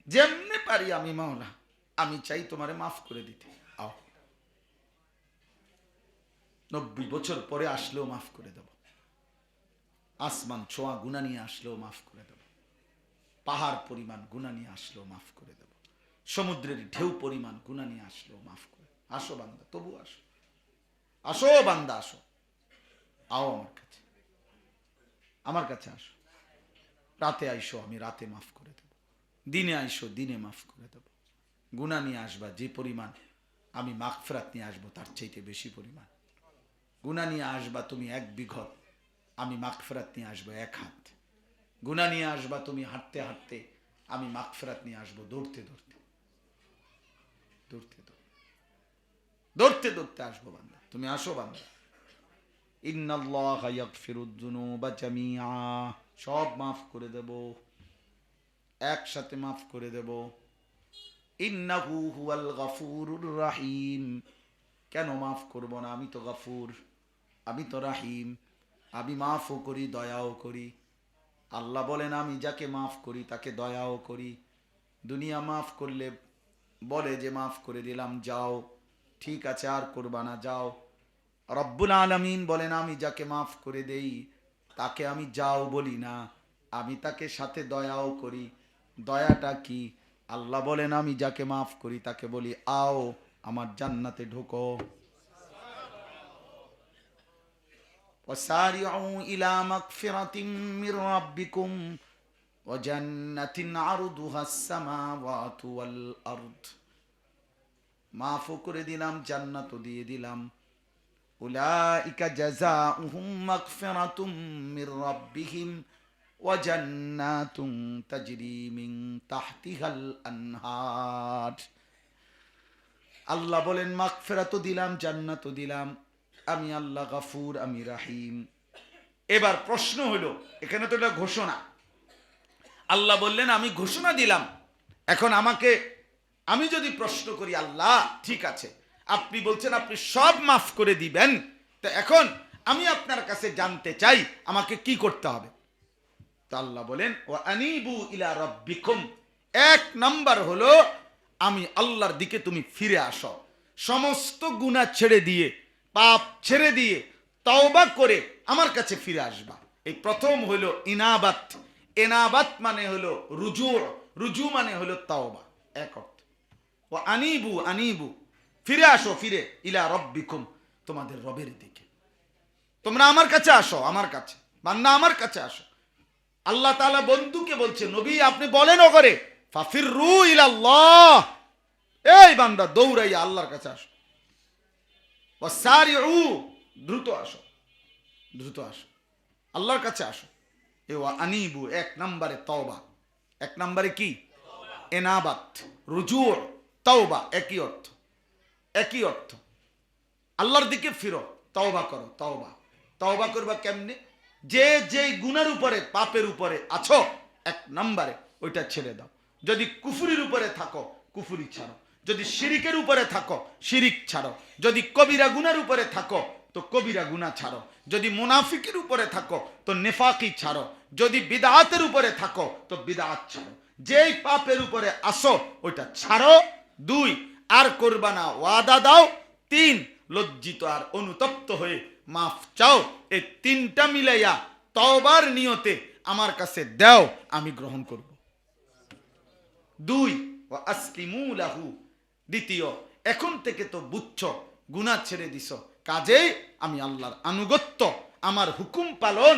যেমনি পারি আমি মাওলা, আমি চাই তোমারে মাফ করে দিতে। আও 90 বছর পরে আসলেও মাফ করে দেব। আসমান ছোঁয়া গুনাহ নিয়ে আসলেও মাফ করে দেব। পাহাড় পরিমাণ গুনাহ নিয়ে আসলেও মাফ করে দেব। সমুদ্রের ঢেউ পরিমাণ গুনাহ নিয়ে আসলেও মাফ করে। আসো বান্দা, তবু আসো। আসো বান্দা, আসো। আও আমার কাছে, আমার কাছে আসো। রাতে আইসো, আমি রাতে মাফ করে দেব। দিনে আইসো, দিনে মাফ করে দেব। গুনাহ নিয়ে আসবা যে পরিমাণ, আমি মাগফিরাত নিয়ে আসবো তার চাইতে বেশি পরিমাণ। গুনাহ নিয়ে আসবা তুমি 1 বিঘত, আমি মাগফিরাত নিয়ে আসবো 1 হাত। গুনাহ নিয়ে আসবা তুমি হাঁটতে হাঁটতে, আমি মাগফিরাত নিয়ে আসবো দৌড়তে দৌড়তে। দৌড়তে দৌড়তে দৌড়তে দৌড়তে আসবো বান্দা, তুমি আসো বান্দা। ইন্নাল্লাহা ইয়াগফিরুয যুনুবা জামিআ, সব মাফ করে দেব, একসাথে মাফ করে দেব। ইন্নাহু হুয়াল গাফুরুর রাহিম। কেন মাফ করব না? আমি তো গাফুর, আমি তো রাহিম, আমি মাফও করি, দয়াও করি। আল্লাহ বলেন, আমি যাকে মাফ করি তাকে দয়াও করি। দুনিয়া মাফ করলে বলে যে মাফ করে দিলাম, যাও, ঠিক আছে, আর করবা না, যাও। রব্বুল আলামিন বলেন, আমি যাকে মাফ করে দেই তাকে আমি যাও বলি না, আমি তাকে সাথে দয়াও করি। দয়াটা কি? আল্লাহ বলেন, আমি যাকে মাফ করি তাকে বলি, আও আমার জান্নাতে ঢোকো। ওয়াসারিউ ইলা মাগফিরাতিম মির রাব্বিকুম ওয়া জান্নাতিন আরদুহাস সামাওয়াতু ওয়াল আরদ। মাফ করে দিলাম, জান্নাতও দিয়ে দিলাম। উলাইকা জাযাউহুম মাগফিরাতুম মির রাব্বিহিম ওয়া জান্নাতুন তাজরি মিন তাহতিহাল আনহার। আল্লাহ বলেন, মাগফিরাতও দিলাম, জান্নাতও দিলাম। আমি আল্লাহ গাফুর, আমি রাহিম। এবার প্রশ্ন হলো, এখানে তো এটা ঘোষণা। আল্লাহ বললেন, আমি ঘোষণা দিলাম। এখন আমাকে, আমি যদি প্রশ্ন করি, আল্লাহ ঠিক আছে, আপনি বলছেন আপনি সব মাফ করে দিবেন, তো এখন আমি আপনার কাছে জানতে চাই আমাকে কি করতে হবে। তো আল্লাহ বলেন, ওয়া আনিবু ইলা রাব্বিকুম। 1 নাম্বার হলো, আমি আল্লাহর দিকে তুমি ফিরে আসো। সমস্ত গুনাহ ছেড়ে দিয়ে, পাপ ছেড়ে দিয়ে, তওবা করে আমার কাছে ফিরে আসবা। এই প্রথম হলো ইনাবাত। ইনাবাত মানে হলো রুজু, রুজু মানে হলো তওবা। এক অর্থ। ও আনিবু, আনিবু ফিরে আসো, ফিরে, ইলা রাব্বিকুম তোমাদের রবের দিকে। তোমরা আমার কাছে আসো, আমার কাছে, বান্দা আমার কাছে আসো। আল্লাহ তাআলা বন্ধুকে বলছে, নবী আপনি বলেন ও করে, ফাফিরু ইলাল্লাহ, এই বান্দা দৌড়াইয়া আল্লাহর কাছে আসো। ওয়াসারিউ, দ্রুত আসো, দ্রুত আসো, আল্লাহর কাছে আসো। এ ওয়া আনিবু 1 নম্বরে তওবা। 1 নম্বরে কি? ইনাবাত, রুজু, তওবা, একই অর্থ, একই অর্থ। আল্লাহর দিকে ফিরো, তওবা করো। তওবা, তওবা করবা কেমনে? যে যেই গুনার উপরে, পাপের উপরে আছো, 1 নম্বরে ওইটা ছেড়ে দাও। যদি কুফরির উপরে থাকো, কুফরি ছাড়ো। যদি শিরিকের উপরে থাকো, শিরিক ছাড়ো। যদি কবিরা গুনার উপরে থাকো, তো কবিরা গুনাহ ছাড়ো। যদি মুনাফিকের উপরে থাকো, তো নেফাকি ছাড়ো। যদি বিদআতের উপরে থাকো, তো বিদআত ছাড়ো। যেই পাপের উপরে আসো ওইটা ছাড়ো। 2, আর করবা না, ওয়াদা দাও। 3, লজ্জিত আর অনুতপ্ত হয়ে মাফ চাও। এই 3টা মিলাইয়া তওবার নিয়তে আমার কাছে দাও, আমি গ্রহণ করব। 2, ওয়া আসলিমু লাহু। দ্বিতীয়, এখন থেকে তো বুঝছো, গুনাহ ছেড়ে দিছো, কাজেই আমি আল্লাহর আনুগত্য, আমার হুকুম পালন,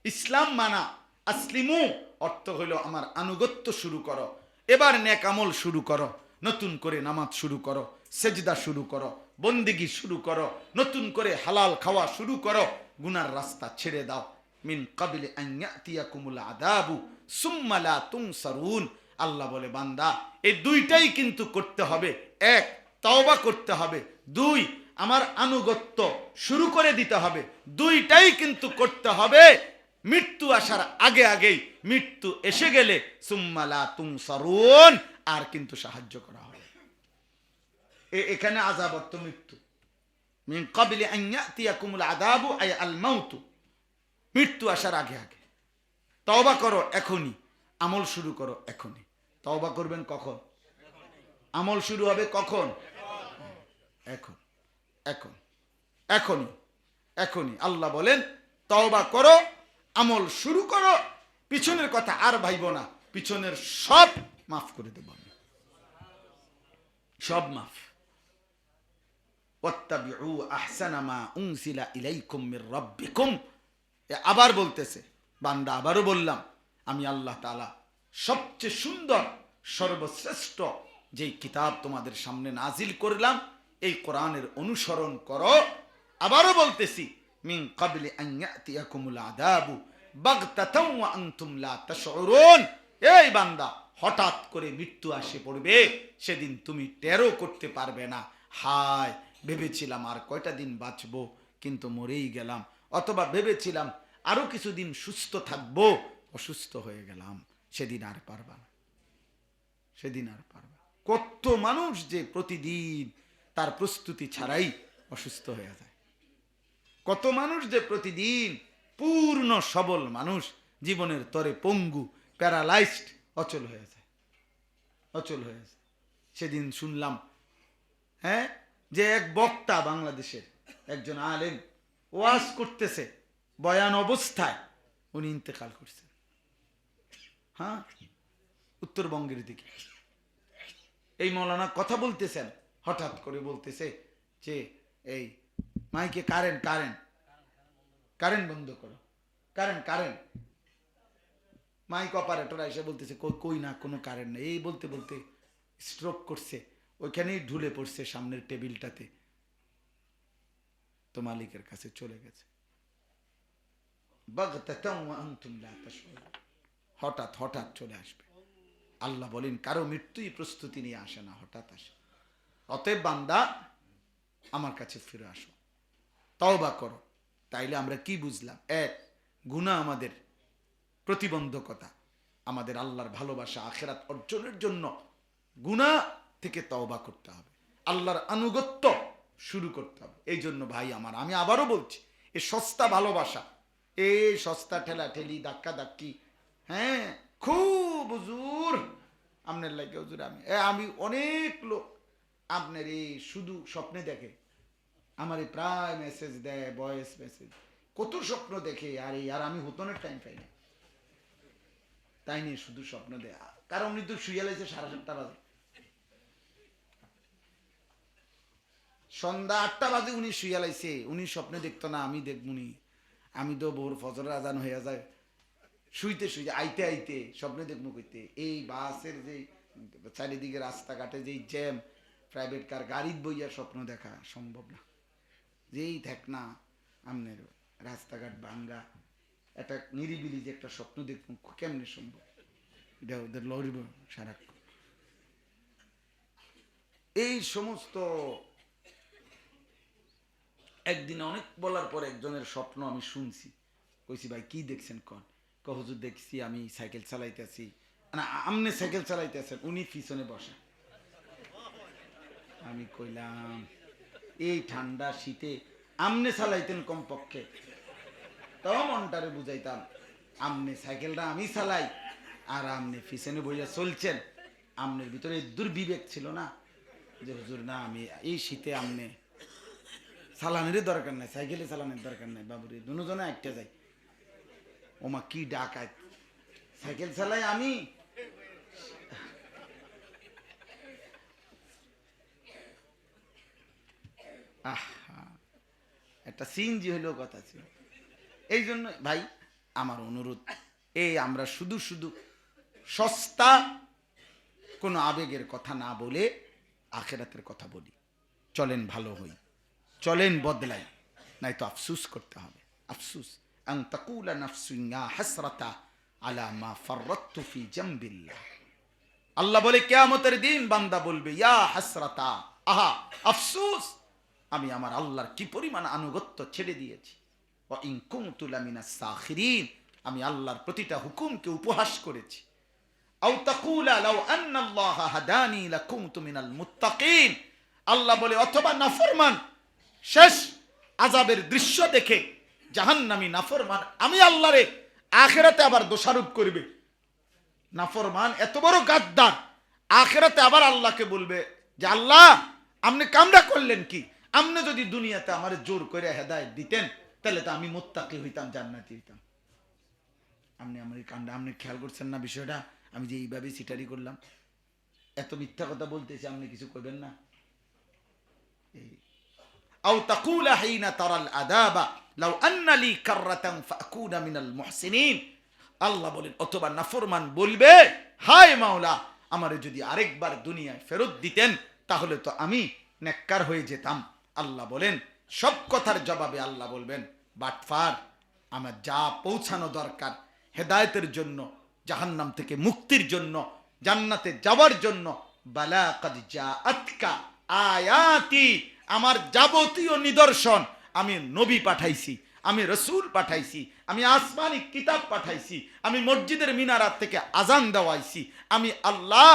ইসলাম মানা। আসলিমু অর্থ হলো আমার আনুগত্য শুরু করো। এবার নেক আমল শুরু করো, নতুন করে নামাজ শুরু করো, সেজদা শুরু করো, বন্দেগী শুরু করো, নতুন করে হালাল খাওয়া শুরু করো, গুনার রাস্তা ছেড়ে দাও। মিন ক্বাবলি আন ইয়াতিয়াকুমুল আযাবু সুম্মা লা তুনসারুন। আল্লাহ বলে বান্দা এই দুইটাই কিন্তু করতে হবে। এক, তওবা করতে হবে। দুই, আমার আনুগত্য শুরু করে দিতে হবে। দুইটাই কিন্তু করতে হবে মৃত্যু আসার আগে আগেই। মৃত্যু এসে গেলে সুম্মা লা তুনসারুন, আর কিন্তু সাহায্য করা হবে। এখানে আযাব অর্থ মৃত্যু। মিন ক্বাবলি আন ইয়াতিয়াকুমুল আযাবু আই আল মাউত, মৃত্যু আসার আগে আগে। তওবা করো এখনই, আমল শুরু করো এখনই। তওবা করবেন কখন? আমল শুরু হবে কখন? এখন, এখন, এখনই, এখনই। আল্লাহ বলেন তওবা করো, আমল শুরু করো, পিছনের কথা আর ভাইব না, পিছনের সব মাফ করে দেব আমি, সব মাফ। ওয়াত্তাবিউ আহসানা মা উনজিলা ইলাইকুম মির রাব্বিকুম। আবার বলতেছে বান্দা, আবারও বললাম আমি আল্লাহ তাআলা সবচেয়ে সুন্দর সর্বশ্রেষ্ঠ যেই কিতাব তোমাদের সামনে নাজিল করলাম এই কোরআনের অনুসরণ করো। আবারও বলতেছি মিন ক্বাবলি আন ইয়াতিয়াকুমুল আযাবু বাগতাতাও ওয়া আনতুম লা তাশউরুন। এই বান্দা, হঠাৎ করে মৃত্যু আসে পড়বে, সেদিন তুমি টেরও করতে পারবে না। হায়, ভেবেছিলাম আর কয়টা দিন বাঁচবো, কিন্তু মরেই গেলাম। অথবা ভেবেছিলাম আরো কিছুদিন সুস্থ থাকবো, অসুস্থ হয়ে গেলাম। সেদিন আর পারবা না, সেদিন আর পারবা। কত মানুষ যে প্রতিদিন তার প্রস্তুতি ছাড়াই অসুস্থ হয়ে যায়। কত মানুষ যে প্রতিদিন পূর্ণ সবল মানুষ জীবনের তরে পঙ্গু, প্যারালাইজড, অচল হয়ে যায়, অচল হয়ে যায়। সেদিন শুনলাম হ্যাঁ, যে এক বক্তা বাংলাদেশের একজন আলেম ওয়াজ করতেছে, বয়ান অবস্থায় উনি ইন্তেকাল করছেন। হ্যাঁ, উত্তরবঙ্গের দিকে। এই মৌলানা কথা বলতেছেন, হঠাৎ করে বলতেছে যে এই মাইকে কারেন্ট কারেন্ট কারেন্ট বন্ধ করো, কারেন্ট কারেন্ট। মাইক অপারেটর এসে বলতেছে কই না, কোনো কারেন্ট নেই। এই বলতে বলতে স্ট্রোক করছে, ওইখানেই ঢুলে পড়ছে সামনের টেবিলটাতে, তো মালিকের কাছে চলে গেছে। হঠাৎ হঠাৎ চলে আসবে। আল্লাহ বলেন কারো মৃত্যুই প্রস্তুতি নিয়ে আসে না, হঠাৎ আসে। অতএব বান্দা আমার কাছে ফিরে আসো, তওবা করো। তাইলে আমরা কি বুঝলাম? এক, গুনাহ আমাদের প্রতিবন্ধকতা, আমাদের আল্লাহর ভালোবাসা আখিরাত অর্জনের জন্য গুনাহ থেকে তওবা করতে হবে, আল্লাহর আনুগত্য শুরু করতে হবে। এই জন্য ভাই আমার, আমি আবারও বলছি, এই সস্তা ভালোবাসা, এই সস্তা ঠেলা ঠেলি ধাক্কা ধাক্কি, হ্যাঁ খুব হুজুর আপনার লাগে হুজুর, আমি অনেক লোক আপনার এই শুধু স্বপ্নে দেখে, আমার প্রায় মেসেজ দেয়, ভয়েস মেসেজ, কত স্বপ্ন দেখে। আর আমি হুতনের টাইম পাই না, তাই নিয়ে শুধু স্বপ্ন দেয়। কারণ উনি তো শুয়ে লাইছে 7:30 বাজে, সন্ধ্যা 8টা বাজে উনি শুয়ে লাইছে। উনি স্বপ্নে দেখতো না, আমি দেখবুনি। আমি তো ভোর ফজরের আজান হয়ে যায়, শুইতে শুইতে আইতে আইতে স্বপ্নে দেখবো কইতে। এই বাসের যে চারিদিকে রাস্তাঘাটে যেই জ্যাম, প্রাইভেট কার গাড়ির বইয়া স্বপ্ন দেখা সম্ভব না। যেই দেখ না আমনের রাস্তাঘাট ভাঙ্গা, একটা নিরিবিলি যে একটা স্বপ্ন দেখবো, কেমনে সম্ভব? এটা ওদের লড়িব সারাক্ষণ। এই সমস্ত একদিন অনেক বলার পর একজনের স্বপ্ন আমি শুনছি, কইছি ভাই কি দেখছেন কন? হুজুর দেখছি আমি সাইকেল চালাইতেছি, না আমনে সাইকেল চালাইতেছেন, উনি পিছনে বসা। আমি কইলাম এই ঠান্ডা শীতে আমনে চালাইতেন কমপক্ষে, তাও মনটারে বুঝাইতাম আমনে সাইকেলটা আমি চালাই আর আমনে পিছনে বইয়া চলছেন। আমনের ভিতরে দুর্বিবেক ছিল না যে হুজুর না আমি এই শীতে আমনে চালানের দরকার নাই, সাইকেলে চালানোর দরকার নাই, বাবুরে দুজনে একটা যাই। ওমা কি ডাকায়, সাইকেল চালাই আমি। একটা সিনজি হইলেও কথা ছিল। এই জন্য ভাই আমার অনুরোধ, এই আমরা শুধু শুধু সস্তা কোনো আবেগের কথা না বলে আখেরাতের কথা বলি। চলেন ভালো হই, চলেন বদলাই, নাই তো আফসুস করতে হবে। আফসুস আন তাকুলা নাফসুন ইয়া হাসরাতা আলা মা ফাররাতু ফি জামবিল্লাহ। আল্লাহ বলে কিয়ামতের দিন বান্দা বলবে ইয়া হাসরাতা, আহা আফসোস, আমি আমার আল্লাহর কি পরিমাণ আনুগত্য ছেড়ে দিয়েছি। ওয়া ইন কুনতু লামিনাস সাখিরিন, আমি আল্লাহর প্রতিটা হুকুমকে উপহাস করেছি। আও তাকুলা লাউ আন্নাল্লাহ হাদানি লাকুনতু মিনাল মুত্তাকিন, আল্লাহ বলে অথবা নাফরমান শেষ আযাবের দৃশ্য দেখে জাহান্নামী নাফরমান আমি আল্লাহরে আখিরাতে আবার দোষারোপ করবে। নাফরমান এত বড় গাদ্দার, আখিরাতে আবার আল্লাহকে বলবে যে আল্লাহ আপনি কামরা করলেন কি, আপনি যদি দুনিয়াতে আমার জোর করে হেদায়েত দিতেন তাহলে তো আমি মুত্তাকি হইতাম, জান্নাতি হইতাম। আপনি আমার কাণ্ডা আপনি খেয়াল করছেন না বিষয়টা, আমি যে এইভাবে সিটারি করলাম, এত মিথ্যা কথা বলতেছি, আপনি কিছু করবেন না। আও তাকুলা হিনা তারাল আযাবা লাউ আন্না লি কাররাতান ফাকুনা মিনাল মুহসিনিন, আল্লাহ বলেন অথবা নাফরমান বলবে হায় মাওলা আমারে যদি আরেকবার দুনিয়ায় ফেরত দিতেন তাহলে তো আমি নেককার হয়ে যেতাম। আল্লাহ বলেন সব কথার জবাবে আল্লাহ বলবেন বাটফার, আমার যা পৌঁছানো দরকার হেদায়েতের জন্য, জাহান্নাম থেকে মুক্তির জন্য, জান্নাতে যাওয়ার জন্য, বালা কাদ জাআতকা আয়াতি, আমার যাবতীয় নিদর্শন, আমি নবী পাঠাইছি, আমি রসুল পাঠাইছি, আমি আসমানি কিতাব পাঠাইছি, আমি মসজিদের মিনারাত থেকে আজান দেওয়াইছি, আমি আল্লাহ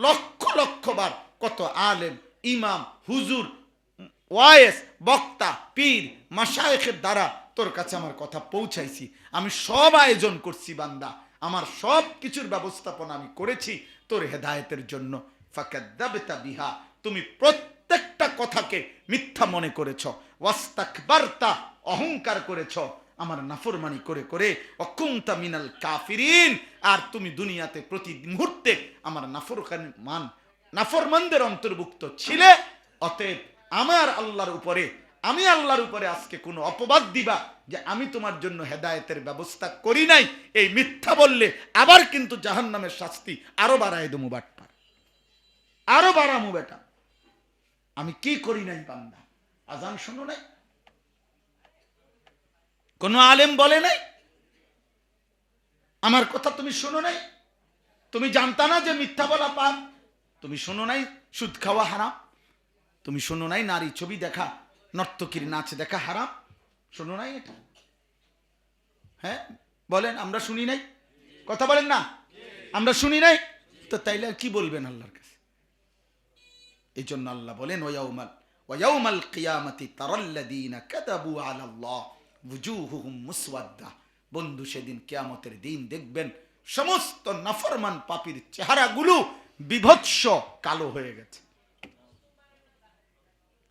লক্ষ লক্ষ বার কত আলেম ইমাম হুজুর ওয়ায়েস বক্তা পীর মাশায়েখের দ্বারা তোর কাছে আমার কথা পৌঁছাইছি, আমি সব আয়োজন করছি বান্দা, আমার সব কিছুর ব্যবস্থাপনা আমি করেছি তোর হেদায়েতের জন্য। ফাকাদ্দাবতা বিহা, তুমি প্রত্যেকটা কথাকে মিথ্যা মনে করেছ, ওয়াস্তাকবারতা, অহংকার করেছ, আমার নাফরমানি করে করে, অকুনতা মিনাল কাফিরিন, আর তুমি দুনিয়াতে প্রতি মুহূর্তে আমার নাফরমানদের অন্তর্ভুক্ত ছিলে। অতএব আমার আল্লাহর উপরে, আমি আল্লাহর উপরে আজকে কোনো অপবাদ দিবা যে আমি তোমার জন্য হেদায়েতের ব্যবস্থা করি নাই, এই মিথ্যা বললে আবার কিন্তু জাহান্নামের শাস্তি আরো বাড়ায় দেবো, বাটপার আরো বাড়ামু বেটা। আমি কি করি নাই বান্দা? আজান শোনো নাই, কোন আলেম বলে নাই, আমার কথা তুমি শোনো নাই, তুমি জানতা না যে মিথ্যা বলা পাপ, তুমি শোনো নাই সুদ খাওয়া হারাম, তুমি শোনো নাই নারী ছবি দেখা নর্তকীর নাচ দেখা হারাম, শোনো নাই এটা? হ্যাঁ বলেন, আমরা শুনি নাই? কথা বলেন না, আমরা শুনি নাই তো তাইলে কি বলবেন আল্লাহর কাছে? এই জন্য আল্লাহ বলেন ওয়ায়াউমাল কিয়ামাতি তারাল্লাযীনা কাযাবু আলাল্লাহ ওয়ুজুহুহুম মুসওয়াদ্দা, বন্ধু সেদিন কিয়ামতের দিন দেখবেন সমস্ত নাফরমান পাপীর চেহারাগুলো বিভৎস কালো হয়ে গেছে,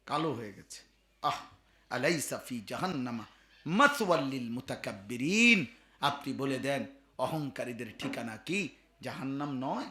কালো হয়ে গেছে। আহ আলাইসা ফি জাহান্নামা মাসওয়াল লিল মুতাকাব্বিরিন, আপনি বলে দেন অহংকারীদের ঠিকানা কি জাহান্নাম নয়?